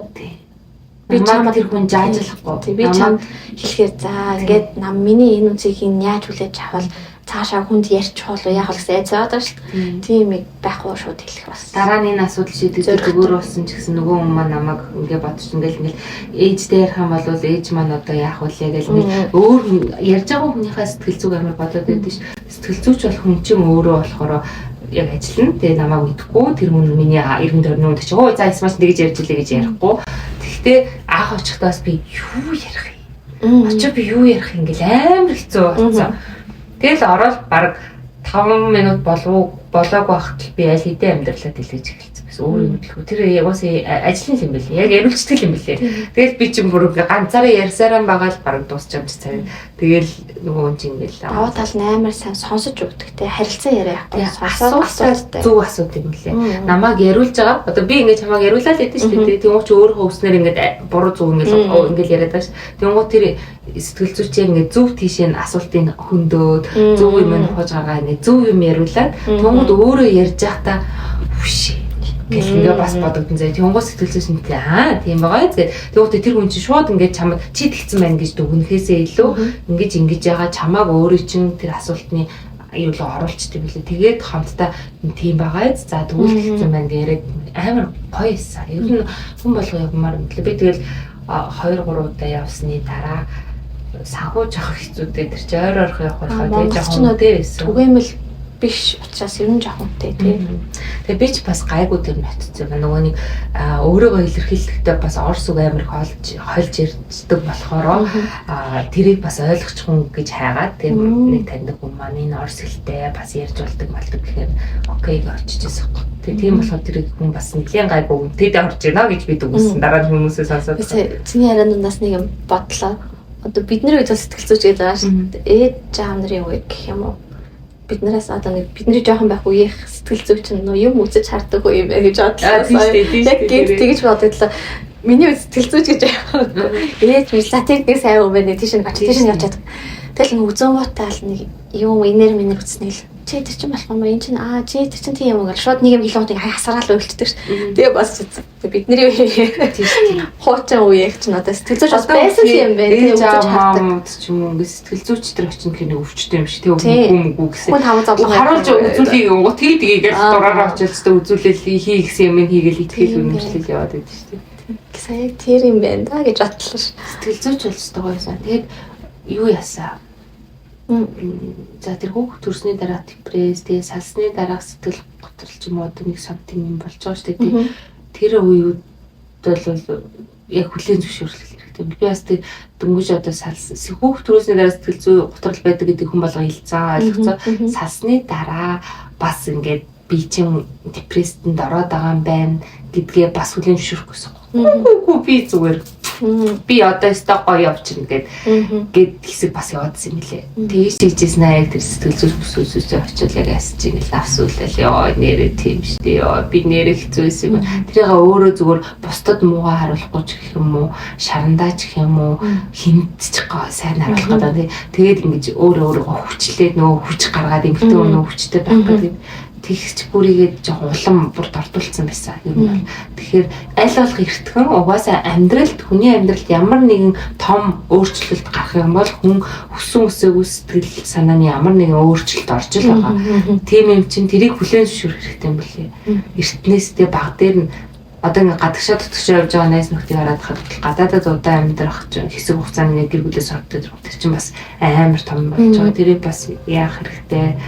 Speaker 2: би чамд тэр хүн жаажилахгүй.
Speaker 1: Би чамд хэлэхээр за ингээд миний энэ үнцийг яаж хүлээж авах цаашаа хүнд ярьж хоолоо яах вэ гэсэн айцаад байгаа шүү дээ. Тийм их байхгүй шууд хэлэх бас.
Speaker 2: Дараа нь энэ асуудал шийдэгдэх зүгээр болсон ч гэсэн нөгөө хүн маань намайг ингээ бодчих ингээл ээжтэй ярих юм бол ээж маань одоо яах вэ гэл ингээ өөр ярьж байгаа хүнийхээ сэтгэл зүг амар бодоод байдаг ш. Сэтгэл зүйч бол хүн чинь өөрөө болохоор яг ажиллана. Тэгээ намайг мэдхгүй тэр хүн миний 90 тонны үнд чи өө за смаш тэгж ярьж илээ гэж ярихгүй. Тэгэхдээ анх очихдоос би юу ярих юм? Очоо би юу ярих юм ингээл амар хэцүү болсон. Тэгэл ороод баг 5 минут болоогүй байхад би аль хэдийн амьдралаа дэлгэж эхэлсэн гэсэн өөр юм хэлэхгүй. Тэр ягаас ажлын юм билээ. Яг эрүүлжтгэл юм билээ. Тэгэл би чинь бүр ганцаараа ярьсараа байгаа л баг дуусч амч цаа. Тэгэл нөгөө хүн чинь ингээл
Speaker 1: даваа тал 8 сайн сонсож өгдөг те харилцан яриа
Speaker 2: асуулттай зөв асуулт юм билээ. Намайг яриулж байгаа. Одоо би ингээд чамайг яриулаад байдсан шүү дээ. Тэнгуү чи өөрөө хөвснөр ингээд буруу зүг ингээд яриад байгаа ш. Тэнгуү тэр сэтгэл зүйчээ ингээд зөв тийшээ асуултыг хөндөөд зөв юм нөхөж байгаа нэг зөв юм яриулаад тэнгууд өөрөө ярьж байхдаа хүшээ гэх ингээ бас бодогдсон заяа. Тэнгуус сэтгэл зүйч нь тийм байгаа зэ. Тэгвэл тэр хүн чинь шууд ингээ чамд чи тэгсэн байна гэж дүгнэхээсээ илүү ингэж яага чамааг өөрөө чинь тэр асуултны юу л оруулчдаг билээ. Тэгээд хамтдаа тийм байгаа. За тэгвэл тэгсэн байна гэрээг амар гоё эсэ. Ер нь хүн болго явмаар мэдлээ. Би тэгэл 2-3 удаа явсны дараа санхүү жоох хэцүүдээ тэр чи ойр ойрхон явах болохоор тэгээ жоох дээр эсэ.
Speaker 1: Түгээмэл биш учраас ер нь жоох үнэтэй тийм.
Speaker 2: Тэгээ би ч бас гайгүй тэр нотцсон байна. Нөгөө нэг өөрийгөө илэрхийлэхдээ бас орс үг амар хольж ярьдаг болохоор тэрийг бас ойлгочихгүй гэж хайгаад тэр нэг таньдаг хүн маань энэ орс хэлтэй бас ярьж болдог малдаг гэхээр окей гэж очижсэн юм. Тэгээ тийм болохоор тэрийг хүн бас нэлийн гайгүй үнэтэйдээ орж байна гэж би дүгнсэн. Дараа нь хүмүүсээ сонсоод.
Speaker 1: Чиний ярианаас нэг юм бодлоо. Одоо бидний үед сэтгэл зүйч гэдэг байгаа шүү дээ. Ээж аав нарын үе гэх юм уу? Биднээс одоо нэг бидний жоохон байх үеийнх сэтгэл зүйч нь юм үзэж хардаг үе юм байна гэж бодлоо. Яг гинт тэгж бодогдлоо. Миний үед сэтгэл зүйч гэж байгаа. Ээж минь за тийм нэг сайн юм байна. Тийш нэг явж чаддаг. Тэгэл нэг үзэн гутаал нэг юм инээр минь үтснэ л. Чи тэр чинь болох юм байна. Энд чинь чи тэр чинь тийм юм гэл шууд нэг юм хэлээд хасгаал үйлчдэг ш. Тэгээ бас бидний тийм хуучин үеийг чинь одоо сэтгэл зүйч бас байсан юм байна. Тэгээ үзэж
Speaker 2: хардаг ч юм уу ингээд сэтгэл зүйч төр очин гэхний өвчтэй юм шиг тэг үгүй гэсэн.
Speaker 1: Хүн хамаа зовлон
Speaker 2: харуулж үзүүлгийг ууг тгийгээ дураараа очилстай үзүүлэл хий гэсэн юм хийгээл итгэл үнэмшлэл яваад байдаг ш.
Speaker 1: Сая тэр юм байна да гэж бодлоо ш.
Speaker 2: Сэтгэл зүйч болстой гоёсан. Тэгээд юу ясаа за тэр хүүхд төрсний дараа депресс, тэгээ салсны дараах сэтгэл готрол ч юм уу нэг something юм болж байгаа шүү дээ. Тэр үед бол яг хүлээн зөвшөөрлөх хэрэгтэй. Би бас тэр дөнгөж одоо хүүхд төрсний дараа сэтгэл зүй готрол байдаг гэдэг хүн болго хэлцээ ойлгоцоо. Салсны дараа бас ингээд би чинь депрессэнд ороод байгаа юм байна гэдгээ бас хүлээн зөвшөөрөх гэсэн. Үгүй би зүгээр би одоо өстой гоё явчихна гэд хэсэг бас яваадсан юм лээ. Тэгж хийжсэн аа яг тэр сэтгэл зүйч бүсүүсээс очил яг асч ингээл авсуулал ёо нэрээ тийм штэ ёо би нэрээ хэцүүсэн юм. Тэрийг өөрөө зүгээр бусдад муугаа харуулахгүй ч гэх юм уу шарандаач гэх юм уу хинтчих гоо сайн харуулах гэдэг. Тэгээд ингэж өөрөө хүчлээд нөө хүч гаргаад эмхтэн өнөө хүчтэй байх гэдэг. Тэгч бүрийгээ жоохон улам бүр дордуулсан байсан юм. Тэгэхээр аль болох эртхэн угаасаа амьдралд хүний амьдралд ямар нэгэн том өөрчлөлт гарах юм бол хүн хүссэн үсээгүй сэтгэл санааны ямар нэгэн өөрчлөлт орж ил байгаа. Тийм юм чинь тэрийг хүлээн зөвшөөрөх хэрэгтэй юм билээ. Эртнээсээ баг дээр нь одоо ингээ гадагшаа дотгошоо явж байгаа найз нөхдийг хараад хахад гадаадад удаа амьдрах чинь хэсэг хугацааны нэг гэр бүлээс ордог тэр чинь бас амар том болж байгаа. Тэрийг бас яах хэрэгтэй.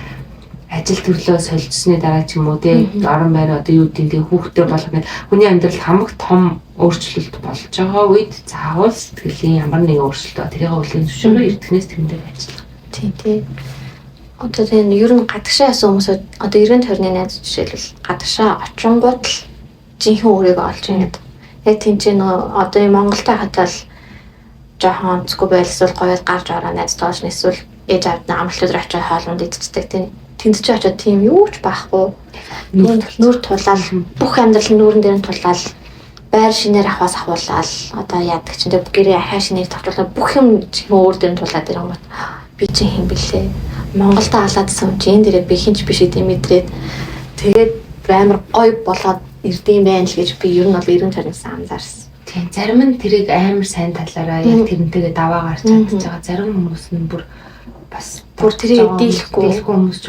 Speaker 2: Ажил төрлөө солилцсны дараа ч юм уу те орон байр одоо юу гэдэг тэгээ хүүхдээ болгоно хүний амьдрал хамаг том өөрчлөлт болж байгаа үед заавал сэтгэлийн ямар нэгэн өөрчлөлт тэрийг хүлээн зөвшөөрөө эртнээс тэрэндээ ажиллах.
Speaker 1: Тийм. Одоо энэ ер нь гадагшаа ясан хүмүүс одоо 90 тойрны найз жишээлбэл гадагшаа очингууд л жинхэнэ өөрийгөө олж ингээд яг тийм ч одоо Монголтай хатал жоохон зөвхөн байлсвал гоёд гарч ороо найз тоош эсвэл ээж аавд амралт өдөр очиод хоолнд идчихдэг тийм тэнд ч очиод тийм юу ч байхгүй нүүр тулаал бүх амьдрал нүүрэн дээр нь тулаал байр шинээр ахвас ахуулаад одоо яадаг ч энэ гэрээ ахаа шинээр тавтуулаад бүх юм өөр дээр нь тулаад ирэн гот би чи хэм бэлээ Монголда алаадсан чи энэ дээрээ би хинч биш гэдэг мэдрээд тэгээд амар гоё болоод ирдэм байх л гэж би ер нь бол 90 царнаас анзаарсан.
Speaker 2: Тийм зарим нь тэрийг амар сайн талаараа яг тэрнтэйгээ даваа гарч чадчих байгаа зарим хүмүүс нь бүр бас
Speaker 1: бүр тэрийг дийлэхгүй
Speaker 2: хүмүүс ч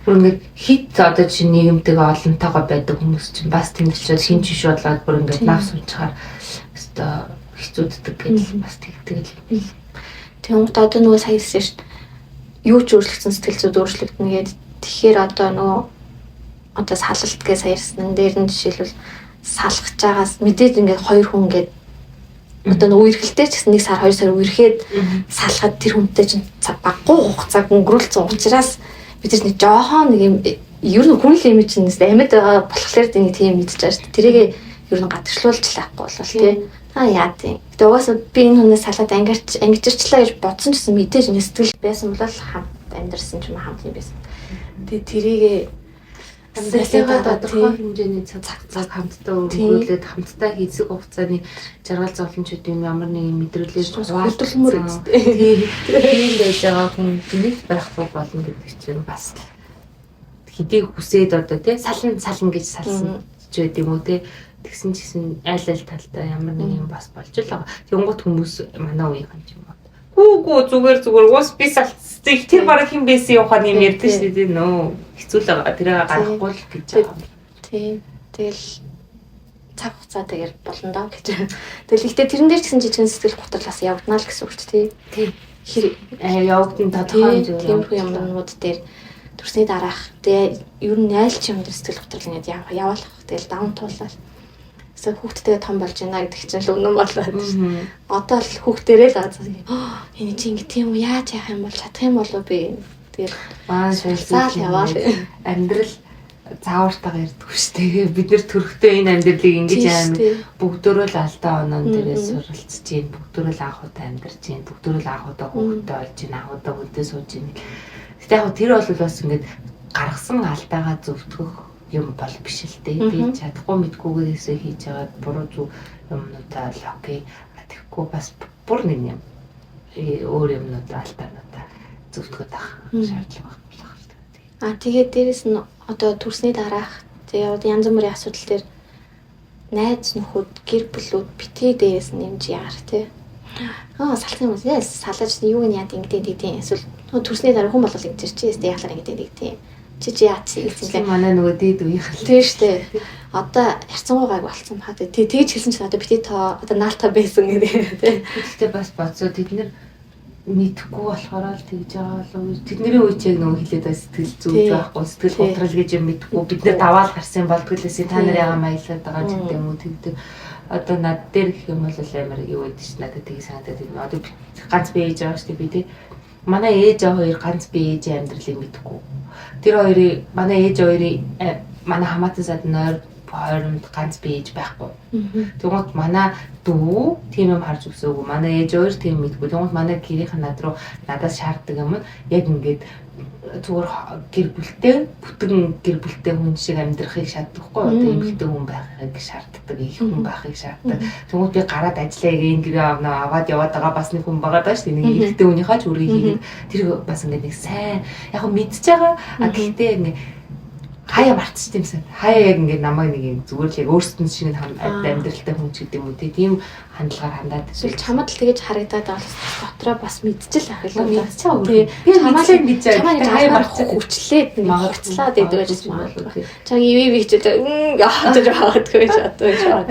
Speaker 2: бүр ингээд хит одоо чинь нийгэмтэйгээ олонтойгоо байдаг хүмүүс чинь бас тэмдэглэж хин чиш бодлоод бүр ингээд навс унчаар өстой хэцүүддэг гэж бас тэгдэг л.
Speaker 1: Тэгвэл одоо нөгөө саяасан шүү дээ. Юу ч өөрчлөгдсөн сэтгэл зүйд өөрчлөгдөнө гэдэг. Тэгэхээр одоо нөгөө одоо салалт гэж саяарсан дээр нь жишээлбэл салгаж байгаас мэдээд ингээд хоёр хүн ингээд одоо нөгөө үерхэлтэй ч гэсэн 1 сар 2 сар үерхэд салахад тэр хүнтэй чинь баггүй хугацааг өнгөрүүлсэн учраас бид нэг жоохон нэг юм ер нь хүн л юм чинь амьд байгаа болохоор тийм мэдчихэж шүү дээ. Тэрийг ер нь гадагшлуулж лахгүй болвол тий. Яа тийм. Гэтэ угаасаа би энэ хүнээс салаад ангижирчлаа гэж бодсон ч гэсэн мэдээж энэ сэтгэл байсан бол хамт амьдэрсэн ч юм хамт юм байсан. Тэгээ тэрийг
Speaker 2: Сэтгэлээ тодорхой хэмжээний цаг хамтдаа өнгөрүүлээд хамтдаа хэсэг хугацааны жаргал зовлончууд юм ямар нэгэн мэдрэлээр
Speaker 1: хөдөлмөр үстэй.
Speaker 2: Тийм байж байгаа хүн нэг байхгүй болно гэдэг чинь бас хэдийг хүсээд одоо тий сална гэж салсан байд юм уу те. Тэгсэн чигсэн айл талтай ямар нэг юм бас болж л байгаа. Тэнгуут хүмүүс манай үеийн юм байна. Гүү зүгээр уус би салцсан. Тэр бараг хин байсан явахаар юм ярьдэн шүү дээ нөө. Хэцүү л байгаа. Тэр гарахгүй л гэж байгаа.
Speaker 1: Тийм. Тэгэл цаг хугацаатайгаар болно даа гэж. Тэгэл ихтэй тэрэн дээр ч гэсэн жижигэн сэтгэл готрлаас явагдана л гэсэн үг шүү дээ. Тийм. Хэр
Speaker 2: явагдсан тодорхой
Speaker 1: тиймэрхүү юмнууд дээр төрсний дараах тэгээ ер нь айл ч юм дээр сэтгэл готрол ингэж яваалах. Тэгэл даван туулаад эсвэл хүүхдтэй том болж байна гэдэг чинь л үнэн болоод. Одоо л хүүхдэрээ л энэ чи ингэ тийм үү яаж яах юм бол чадах юм болов би. Тэгэл
Speaker 2: маань шалсаал яваал амьдрал заавартайгаар ирдэг шүү дээ. Бид нэр төрөхтэй энэ амьдралыг ингэж аим бүгдөө л алдаа онон дээрээ суралцж гин бүгдөө л анх удаа амьдарч гин бүгдөө л анх удаа хүүхдтэй болж гин анх удаа хөлдөө сууж гин. Гэтэ яг тэр бол бас ингэж гаргасан алдаагаа зөвтгөх юм бол биш л дээ. Би чадахгүй мэдгүйгээсээ хийж байгаа буруу зүг юмнуудаа л окей. Тэгэхгүй бас бүр нэг юм өөр юмнуудаа алдаануудаа зөвтгөх шаардлага байна.
Speaker 1: Тэгээд дээрэс нь одоо төрсний дараах тэгээд янз бүрийн асуудал дээр найз нөхөд гэр бүлүүд битгий дээрээс нэмж яах тий. Салсан юм яа салаж юу яад ингэдэй эсвэл төрсний дараа хүн болол ингэж чи яахлаар ингэдэй тий. Чи яац гэсэн
Speaker 2: манай нөгөө дээд үеийнх л
Speaker 1: тий штэ. Одоо харцангуйгааг болцсон баа тий. Тэгж хэлсэн чинь одоо битгий тоо одоо наалтаа байсан гэдэг тий.
Speaker 2: Гэхдээ бас бодсоо тэд нэр мэдхгүй болохоор л тэгж байгаа болов. Тэдний үеийг нөгөө хэлээд байгаа сэтгэл зүйж байхгүй сэтгэл готрол гэж юм мэдхгүй бид нэр даваал гарсан болдголээсээ та нар яга маялаад байгаа ч гэдэг юм уу тэгдэг. Одоо над дээр гэх юм бол амар юу гэдэг чинь надад тийг санагдаад байна. Одоо ганц би ээж байгаа шүү дээ би тий. Манай ээж хоёр ганц би ээжийн амьдралыг мэдхгүй. Тэр хоёрын манай ээж хоёрын манай хамаатан сад нойр хооронд ганц би ээж байхгүй. Тэгвэл манай дүү тийм юм харж өсөөгүй. Манай ээж өөр тийм мэдгүй. Тэгвэл манай гэрийнх нь надаас шаарддаг юм нь яг ингээд зүгээр гэр бүлтэй бүтэн гэр бүлтэй хүн шиг амьдрахыг шаарддаггүй. Одоо эмэгтэй хүн байхыг шаарддаг, их хүн байхыг шаарддаг. Тэгвэл би гараад ажиллая гэх энэ гэрээ аваад яваад байгаа бас нэг хүн байгаа даа шүү дээ. Нэг эмэгтэй хүнийхээ ч үргийг хийгээд тэр бас ингээд нэг сайн яг мэдж байгаа. Гэхдээ ингээд хаяа мартчих юмсан. Хаяа яг ингээд намайг нэг юм зүгээр л яг өөрсдөө шиг амьдралтай хүн ч гэдэг юм уу тийм хандлагаар хандаад
Speaker 1: эсвэл чамд л тэгэж харагдаад байгаа дотроо бас мэдчихэл ах л
Speaker 2: мэдчихэв.
Speaker 1: Би чамаас мэдж байгаа. Хаяа мартчих хүчлээд магацлаад идэв гэж байна. Чаг ивэ гэж яахад жаадгүй ч одоо жаа.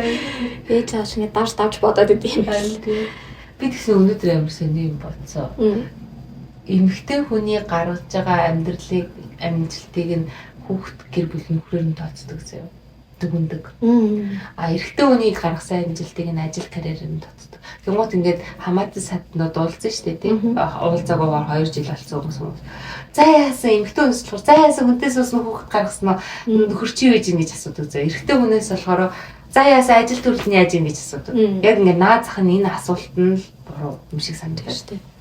Speaker 1: Би цааш ингээд давж бодоод идэв юм байна.
Speaker 2: Би тэгсэн өнөөдөр амар сони юм бодсоо. Эмэгтэй хүний гаргаж байгаа амьдралыг амжилтыг нь хүүхд гэр бүл нөхрөөр нь тооцдог заяа. Дүгндэг. Эрэгтэй хүнийг гаргасан амжилтыг нь ажил карьерээр нь тооцдог. Тэнгуут ингээд хамаатан саднууд уулзсан шүү дээ тийм. Уулзаагаагаар 2 жил болсон хүмүүс. За яасан эмэгтэй хүнээс болохоор за яасан хүнээс уусан хүүхд гаргасан нь нөхөр чи юу гэж асуудаг заяа. Эрэгтэй хүнээс болохоор за яасан ажил төрөл нь яаж юм гэж асуудаг. Яг ингээд наад зах нь энэ асуулт нь л буруу юм шиг санагдаж байна шүү дээ.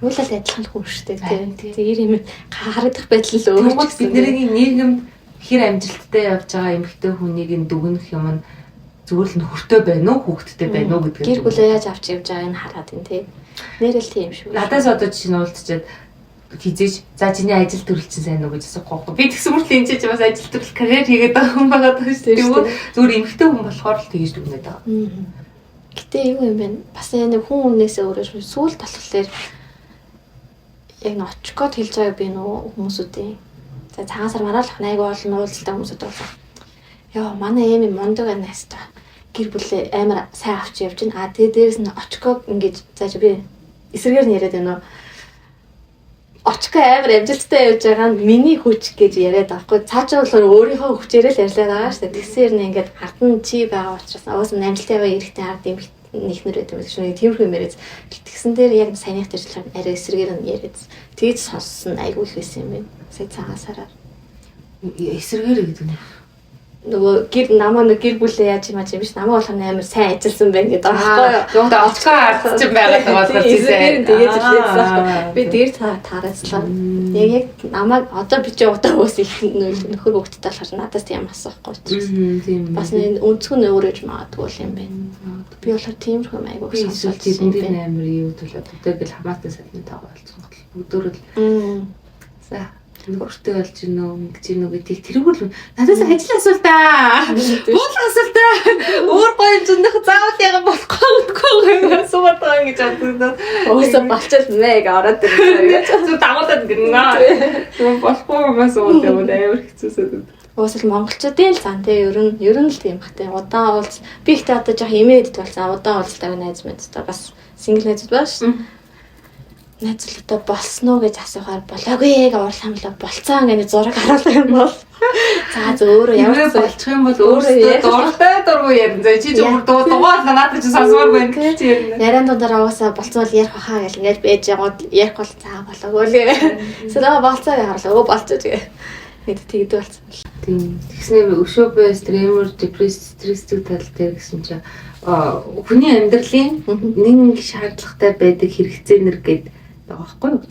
Speaker 1: Үйлэл адилхан хүн шүү дээ тийм. Тэр юм харагдах байдал л өөр
Speaker 2: ч гэсэн. Бидний нийгэмд хэр амжилттай явж байгаа эмэгтэй хүнийг нь дүгнэх юм нь зүгээр л нөхөртэй байна уу, хүүхэдтэй байна уу гэдэг.
Speaker 1: Гэр бүлээ яаж авч явж байгааг нь хараад байна тийм. Нэрэл тийм шүү.
Speaker 2: Надаас одоо чинь уулзчихэд хизээж за чиний ажил төрөл чинь сайн уу гэж асуухгүй. Би тэгсэн мөртлөө энэ чинь бас ажил төрөл карьер хийгээд байгаа хүн байгаа даа шүү дээ. Зүгээр эмэгтэй хүн болохоор л тэгэж дүгнээд байгаа.
Speaker 1: Гэтэ юу юм бэ? Бас энэ хүн хүнээсээ өөрөө сүүл болохоор яг н очкод хэлж байгааг би нөө хүмүүсүүдийн за цагаансаар мараалах айгүй олон уулзалтай хүмүүсүүд байна. Яа манай эми мундаг анаас та гэр бүлээ амар сайн авч явж байна. Тэгээ дээрэс нь очког ингэж зааж би эсрэгээр нь яриад байна уу. Очко амар амжилттай явж байгаа нь миний хүч гэж яриад байхгүй. Цаашаа болохоор өөрийнхөө хүчээрээ л ярьлаа байгаа шүү дээ. Тэгсээр нь ингээд ард нь чи байгаа учраас уус нь амжилттай байгаа эрэгтэй ард юм нийхнэр гэдэг юм шиг тиймэрхүү мэрэж тэгсэн дээр яг саяных төрчлөөр арай эсрэгээр нь яриад тэгж сонссон айгүй их байсан юм байна. Сая цагаасаараа
Speaker 2: эсрэгээр гэдэг нь
Speaker 1: нөгөө гэр бүлээ яаж юм аа юм биш намаа болох амар сайн ажилласан байна гэдэг байгаа байхгүй юу.
Speaker 2: Тэгээ очкоо ард ч байгаад болохоор
Speaker 1: тийм тэгээд хэлээсээ би дээр таараацлаа. Яг намайг одоо би ч удаа ус их нөхөр хөвгттэй болохоор надаас тийм асуухгүй учраас бас өнцгөн өөрөж магадгүй юм байна. Би болохоор тиймэрхүү айгуу сонсоод
Speaker 2: тийм амар юу төлөө тэгэл хамаатай садны тагаа болсон гол бүгдөө л за Өөртөө болж гин үү, ингэж гин үү гэдгийг тэрүүгээр надаас ажил асуултаа. Буудлын асуултаа. Өөр гоё юм зөндөх заавал яга болохгүй асууад байгаа гэж боддог.
Speaker 1: Өөсөө болчихл нэ гэж ороод ирээ.
Speaker 2: Зүг дагуулад гинэ. Зүг болохгүй юм асууад яваад амар хэцүүсэд.
Speaker 1: Өөсөл монголчуудын л зан тий ер нь л тийм бахтай. Удаан уулз би ихтэй одоо жоох имээд болсон. Удаан уулзтайг найз мэдтэй бас сингл найзууд байна шүү. Найзлуудаа болсноо гэж асуухаар болоогүй гэж уурлаамлаа болцоо ингээд зураг харуулах юм бол за өөрөө ямар
Speaker 2: болчих юм бол өөрөөсөө дуртай дургүй ярина. Чи зүгээр дугаал надад ч сонсомоор байна гэж ярина.
Speaker 1: Яран дундаа уусаа болцоо ярих хаа гэл ингээд бэж яваад ярих бол цаа болоогүй л гэ. Сэрээ болцоо гэж харуулаа. Өө болцоо тэгээ. Нэг тэгдэг болсон л.
Speaker 2: Тийм. Тэгснээр өшөөбөө стример стресстэй тал дээр гэсэн чинь хүний амьдралын нэг шаардлагатай байдаг хэрэгцээнэр гэдэг байгаа байхгүй юу?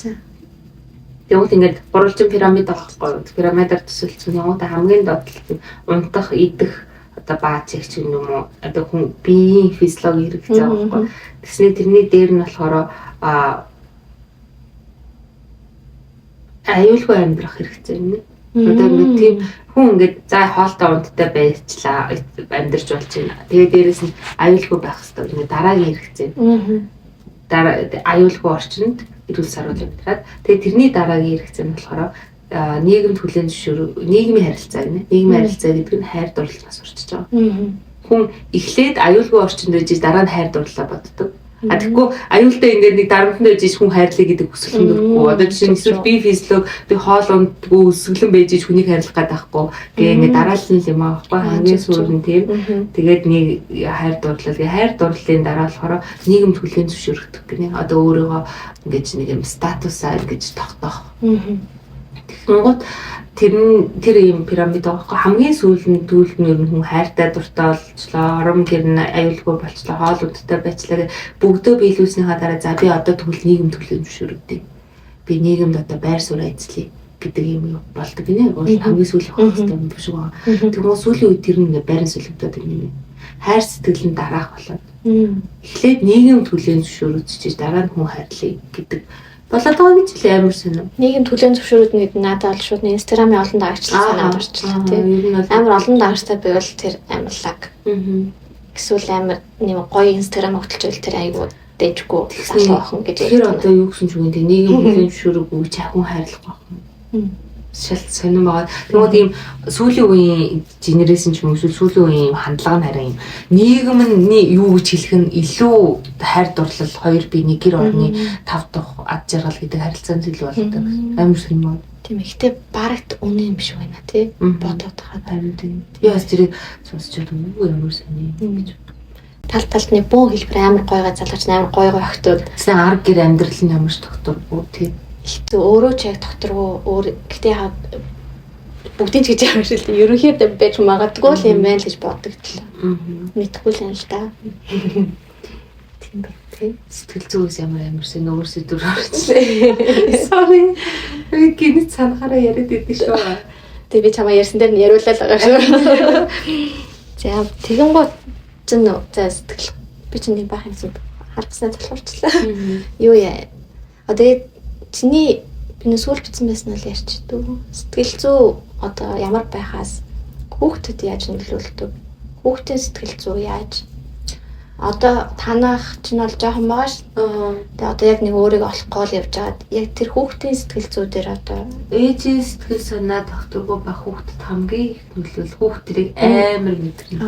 Speaker 2: Тэгвэл ингээд гурвалжин пирамид байхгүй юу? Пирамидаар төсөлсөн яваад хамгийн доотлол унтах, идэх одоо бааз их ч юм уу одоо хүн биеийн физиологи хэрэгцээ байгаа байхгүй юу? Тэгснээр тэрний дээр нь болохоор аюулгүй амьдрах хэрэгцээ юм. Одоо ингээд тийм хүн ингээд за хоолтой унттай байцлаа амьдарч болж байна. Тэгээ дээрэс нь аюулгүй байх хэрэгтэй. Ингээд дараагийн хэрэгцээ. Дараа аюулгүй орчинд эрүүл саруул амьдраад тэгээ тэрний дараагийн хэрэгцээ нь болохоор нийгэмд хүлээн зөвшөөрөх нийгмийн харилцаа гэнэ. Нийгмийн харилцаа гэдэг нь хайр дурлалаас орчиж байгаа. Хүн эхлээд аюулгүй орчинд байж дараа нь хайр дурлалаа боддог. Тэгэхгүй аюултай ингээд нэг дарамтанд байж хүн хайрлаа гэдэг хүсэл төрөхгүй. Одоо жишээ нь эсвэл би физиолог би хоол ундгүй өсгөлэн байж хүнийг хайрлах гэдэг байхгүй. Гээ ингээд дараалал юм аахгүй хамгийн сүүл нь тийм. Тэгээд нэг хайр дурлал. Хайр дурлалын дараа болохоор нийгэмд хүлээн зөвшөөрөгдөх гинэ. Одоо өөрийгөө ингээд нэг юм статусаа ингэж тогтоох. Тэгэнгүүт тэр юм пирамид байхгүй хамгийн сүүлд дүүлд нь ер нь хүн хайртай дуртай болчлоо, орон гэр нь аюулгүй болчлоо, хоол ундтай байцлаа бүгдөө биелүүлснийхаа дараа за би одоо тэгвэл нийгэм төлөөлж зөвшөөрөгдөе. Би нийгэмд одоо байр суурь эзлэе гэдэг юм болдог гинэ. Хамгийн сүүлийнх хэвээр юм биш үү. Тэгмээ сүүлийн үед тэр нэг байран сүлэгдээд юм. Хайр сэтгэл нь дараах болоод эхлээд нийгэмд төлөөлж зөвшөөрөгдөж дараа нь хүн хайрлая гэдэг болоод байгаа гэж л амар сонио.
Speaker 1: Нийгэм төлөөлөн зөвшөөрөд нэг надад бол шууд инстаграмын олон дагагчлал санаад орчлоо тийм. Амар олон дагагчтай байвал тэр амар лаг. Эсвэл амар нэм гоё инстаграм хөтөлж тэр айгуу дэжгүй залуухан гэж.
Speaker 2: Тэр одоо юу гэсэн ч үгүй нийгэм төлөөлөн зөвшөөрөхгүй чахун хайрлах байх. Шалт сонирн байгаа. Тэгмээд ийм сүүлийн үеийн генерашн ч юм уу сүүлийн үеийн хандлага нь арай юм. Нийгэмний юу гэж хэлэх нь илүү хайр дурлал хоёр бие нэг гэр орны тав дахь ад жаргал гэдэг харилцаанд илүү болдог. Амар сонирм.
Speaker 1: Тийм ихтэй барагт үнэ юм биш байна тий. Бодоод хаад
Speaker 2: харин тийм. Яас тэрийг сонсчод үгүй ямар сони гэж.
Speaker 1: Тал талд нэг бөө хэлбэр амар гойгоо залгаж амар гойгоо өгтөөд.
Speaker 2: Тэгсэн арга гэр амьдрал нь ямар ч тогтворгүй тий.
Speaker 1: Ихтэй өөрөө ч яг докторгүй өөр гэтээ хаад бүгдийн ч гэж юм шиг л ерөнхийдөө байж магадгүй л юм байна л гэж боддог л. Мэдхгүй л юм л да. Тийм байх.
Speaker 2: Сэтгэл зүйс ямар өөр сэдвэр орчихлээ. Sorry. Би гинэт санахаараа яриад идэв шүү.
Speaker 1: Тэгээ би чамаа ярьсан дээр нь яриулаа л байгаа шүү. За тэгэнгүүт чинь за сэтгэл би чинь нэг бах юмсан харгаснаа залхуурчлаа. Юу яа. Одоо чиний би сүүл бичсэн байсан нь ярьчихдээ сэтгэл зүй одоо ямар байхаас хүүхдэд яаж нөлөөлдөг хүүхдийн сэтгэл зүй яаж одоо танах чинь бол жоохон байгаа ш. Тэгээ одоо яг нэг өөрийгөө олохгүй л явж байгаад яг тэр хүүхдийн сэтгэл зүй дээр одоо
Speaker 2: ээжийн сэтгэл санаа тогтворгүй байх хүүхдэд хамгийн их нөлөөлөл хүүхдэрийг амар мэдэрнэ.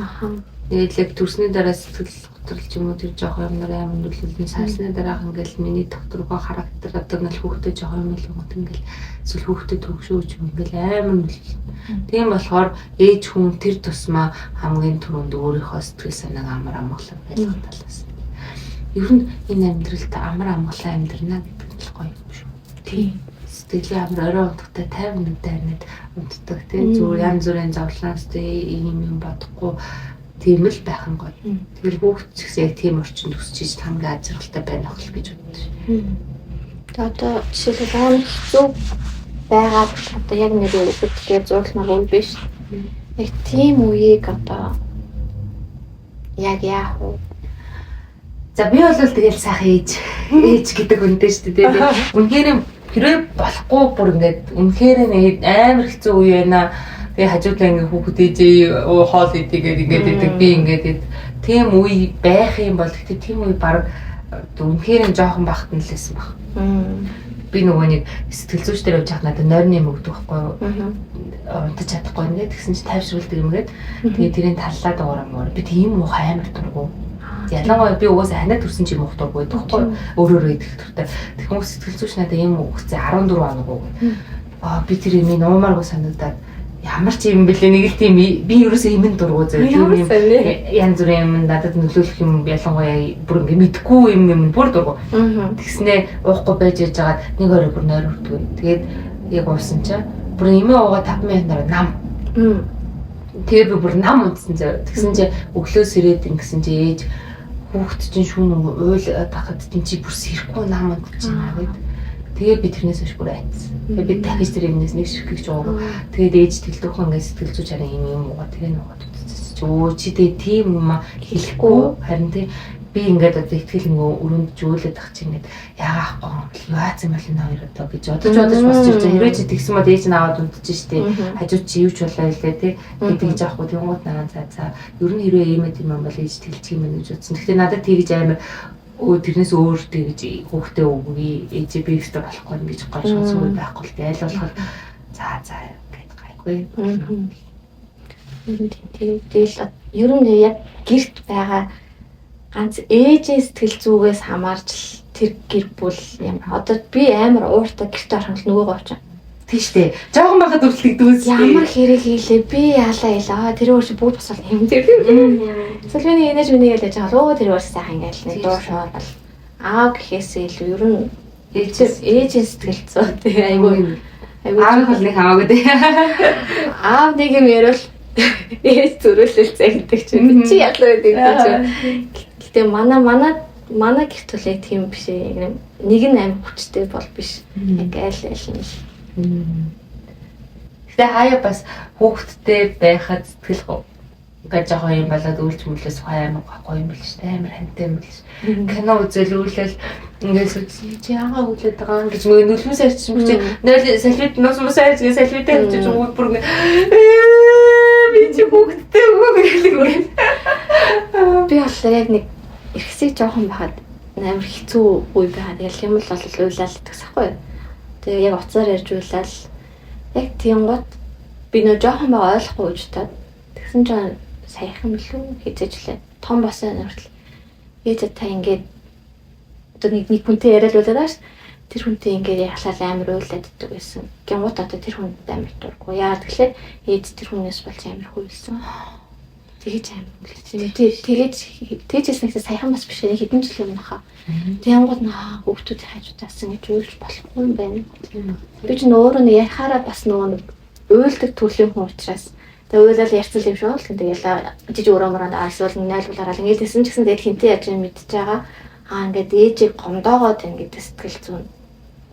Speaker 2: Тэгээд яг төрсний дараа сэтгэл готрол ч юм уу тэр жоохон юмнаар амар нөлөөлнө. Сарсны дараах ингээл миний докторгоо характер одоо ингээл хүүхдэд жоохон юм л гот ингээл эсвэл хүүхдэд төгшөөч юм ингээл амар нөлөөлнө. Тийм болохоор ээж хүн тэр тусмаа хамгийн түрүүнд өөрийнхөө сэтгэл санааг амар амгалан байлгах талаас. Ер нь энэ амьдралд амар амгалан амьдрна гэдэг нь л гоё юм шүү. Тийм. Сэтгэлийн амар орой унтахтай 50 минут дайнад унтдаг тийм зүгээр янз бүрийн зовлоноос тийм юм бодохгүй тийм л байх нь гоё. Тэгэл хүүхд ч гэсэн яг тийм орчинд өсчихж хамгийн ажиргалтай байна ах л гэж боддог.
Speaker 1: Тэгээ одоо жишээлбэл зөв байгаа одоо яг нэг үгдгээр зурглах үе биш. Яг тийм үеийг одоо яг яах вэ?
Speaker 2: За би бол тэгэл сайхан ээж гэдэг үнтэй шүү дээ. Үнэхээр хэрэг болохгүй бүр ингээд үнэхээр амар хэцүү үе байна. Тэгээ хажуудлаа ингээд хүүхэд ээжээ хоол идэгээд ингээд идэг би ингээд тийм үе байх юм бол гэхдээ тийм үе баг үнэхээр жоохон багт нь лээсэн баг. Би нөгөө нэг сэтгэл зүйч дээр явж хаад надад нойрны юм өгдөг байхгүй юу? Унтаж чадахгүй ингээд тэгсэн чинь тайвшруулдаг юмгээд тэгээ тэрийн таллаад байгаарамаар би тийм уу амар дургу. Ялангуяа би угаасаа ханаа төрсэн ч юм ухдаггүй байхгүй юу? Өөрөөрөө идэх төртэй. Тэр хүмүүс сэтгэл зүйч надад юм өгцөө 14 оног. Би тэр юм нуумааргүй санагдаад ямар ч юм бэлээ нэг л тийм би ерөөсөө имэн дургу зөө тийм юм янз бүрийн юм надад нөлөөлөх юм ялангуяа бүр ингэ мэдгүй юм бүр дургу. Тэгснээ уухгүй байж яжгаад нэг орой бүр нойр өртгөө. Тэгээд яг уусан чинь бүр имээ уугаа 5 минут дараа нам. Тэгээд би бүр нам унтсан зөө. Тэгсэн чинь өглөөс ирээд ингэсэн чинь ээж хүүхэд чинь шүүн уйл тахад тийм чи бүр сэрэхгүй нам унтж байна гэд. Тэгээ би тэрнээс хойш бүр айцсан. Тэгээ би дахиж тэр юмнээс нэг ширхэг ч уугаа. Тэгээд ээж тэлдүүхэн ингээд сэтгэл зүйч харин юм уугаа тэгээ нуугаад утцсан. Өө чи тэгээ тийм юм хэлэхгүй харин тий би ингээд одоо ихтгэл нөгөө өрөнд жүүлээд ах чи ингээд яагаахгүй юм бэл яац юм бол энэ хоёр одоо гэж бодож босч ирж байгаа. Хэрвээ чи тэгсэн мод ээж нь аваад унтж штэ. Хажууд чи юу ч болоо илээ тий. Би тэгж аахгүй тэнгууд нараа за. Ер нь хэрвээ иймэд юм бол ээж тэлчих юм гэж бодсон. Гэхдээ надад тэгж амар тэрнээс өөр тэгж хүүхдээ өгье ээжээ би ихтэй болохгүй гэж гойшоо зүйл байхгүй л дээ аль болох за гэд гайгүй.
Speaker 1: Тэгэл ер нь яг гэрт байгаа ганц ээжээ сэтгэл зүгээс хамаарч тэр гэр бүл юм. Одоо би амар ууртай гэрт орох нь нөгөө гоч.
Speaker 2: Тийш үү. Жохон байхад үргэлжлэгдүүлсэн.
Speaker 1: Ямар хэрэг хийлээ би яалаа тэр өөр чи бүгд босол юм тэр. Сэлвэний энэж миний ялж байгаа. Тэр өөр сайхан ингээл нэг дуу шоо бол аав гэхээсээ илүү ер нь ээжээ сэтгэл зүй тэгээ айгүй
Speaker 2: аав бол нэг хамаагүй дээ.
Speaker 1: Аав нэг юм ярил ээж зөрүүлэлцээ гэдэг чинь чи ялаа гэдэг чинь. Гэтэ манай гэрт бол яг тийм биш ээ. Нэг нь аим хүчтэй бол биш. Яг айл нь.
Speaker 2: Гэтэ хаяа бас хүүхэдтэй байхад сэтгэл гэж жоохон юм болоод үйлч мүлээс хаяа гоё юм биш үү амар хантай юм биш. Кино үзэлүүлэл ингээд сүцээ чи яагаад үлээд байгаа юм гэж мөн нөлөөс арчсан чи нойл салфит нус мусаа гэж салфитаа хийж өгөө бүр би чи хүүхэдтэй үгүй.
Speaker 1: Би болохоор яг нэг эрхсийг жоохон байхад амар хэцүү үе байгаа. Тэгэл юм бол уйлал гэдэгсэхгүй. Тэгээ яг уцаар ярьж уйлал яг тийм гот би нөө жоохон байгаа ойлгохгүй уужтаад тэгсэн чинь саяхан билүү хийжлээ. Том босоо нэртэл ээж та ингээд одоо нэг хүнтэй яриад байлаа ш. Тэр хүнтэй ингээд яхалал амар уйлаад иддэг байсан. Гингууд одоо тэр хүнд амар дурггүй. Яа тэгэхээр ээж тэр хүнээс болж амар хуйлсан. Тэгэж амар тэгэж нэсээ саяхан бас биш хэдэн жил өмнө хаа. Тэнгууд наа хүүхдүүдийн хажуудаасан гэж уйлж болохгүй юм байна. Би ч өөрөө нэг яхаараа бас нөгөө уйлдаг төрлийн хүн учраас тэгээ уйлал ярьцал юм шүү л тэгэл жиж өрөмөрөнд арсвал найлуулаараа ингээд тэсэн ч гэсэн тэгэл хинтээ яаж мэдчихэж байгаа. Ингээд ээжийг гомдоогоод ингээд сэтгэл зүйн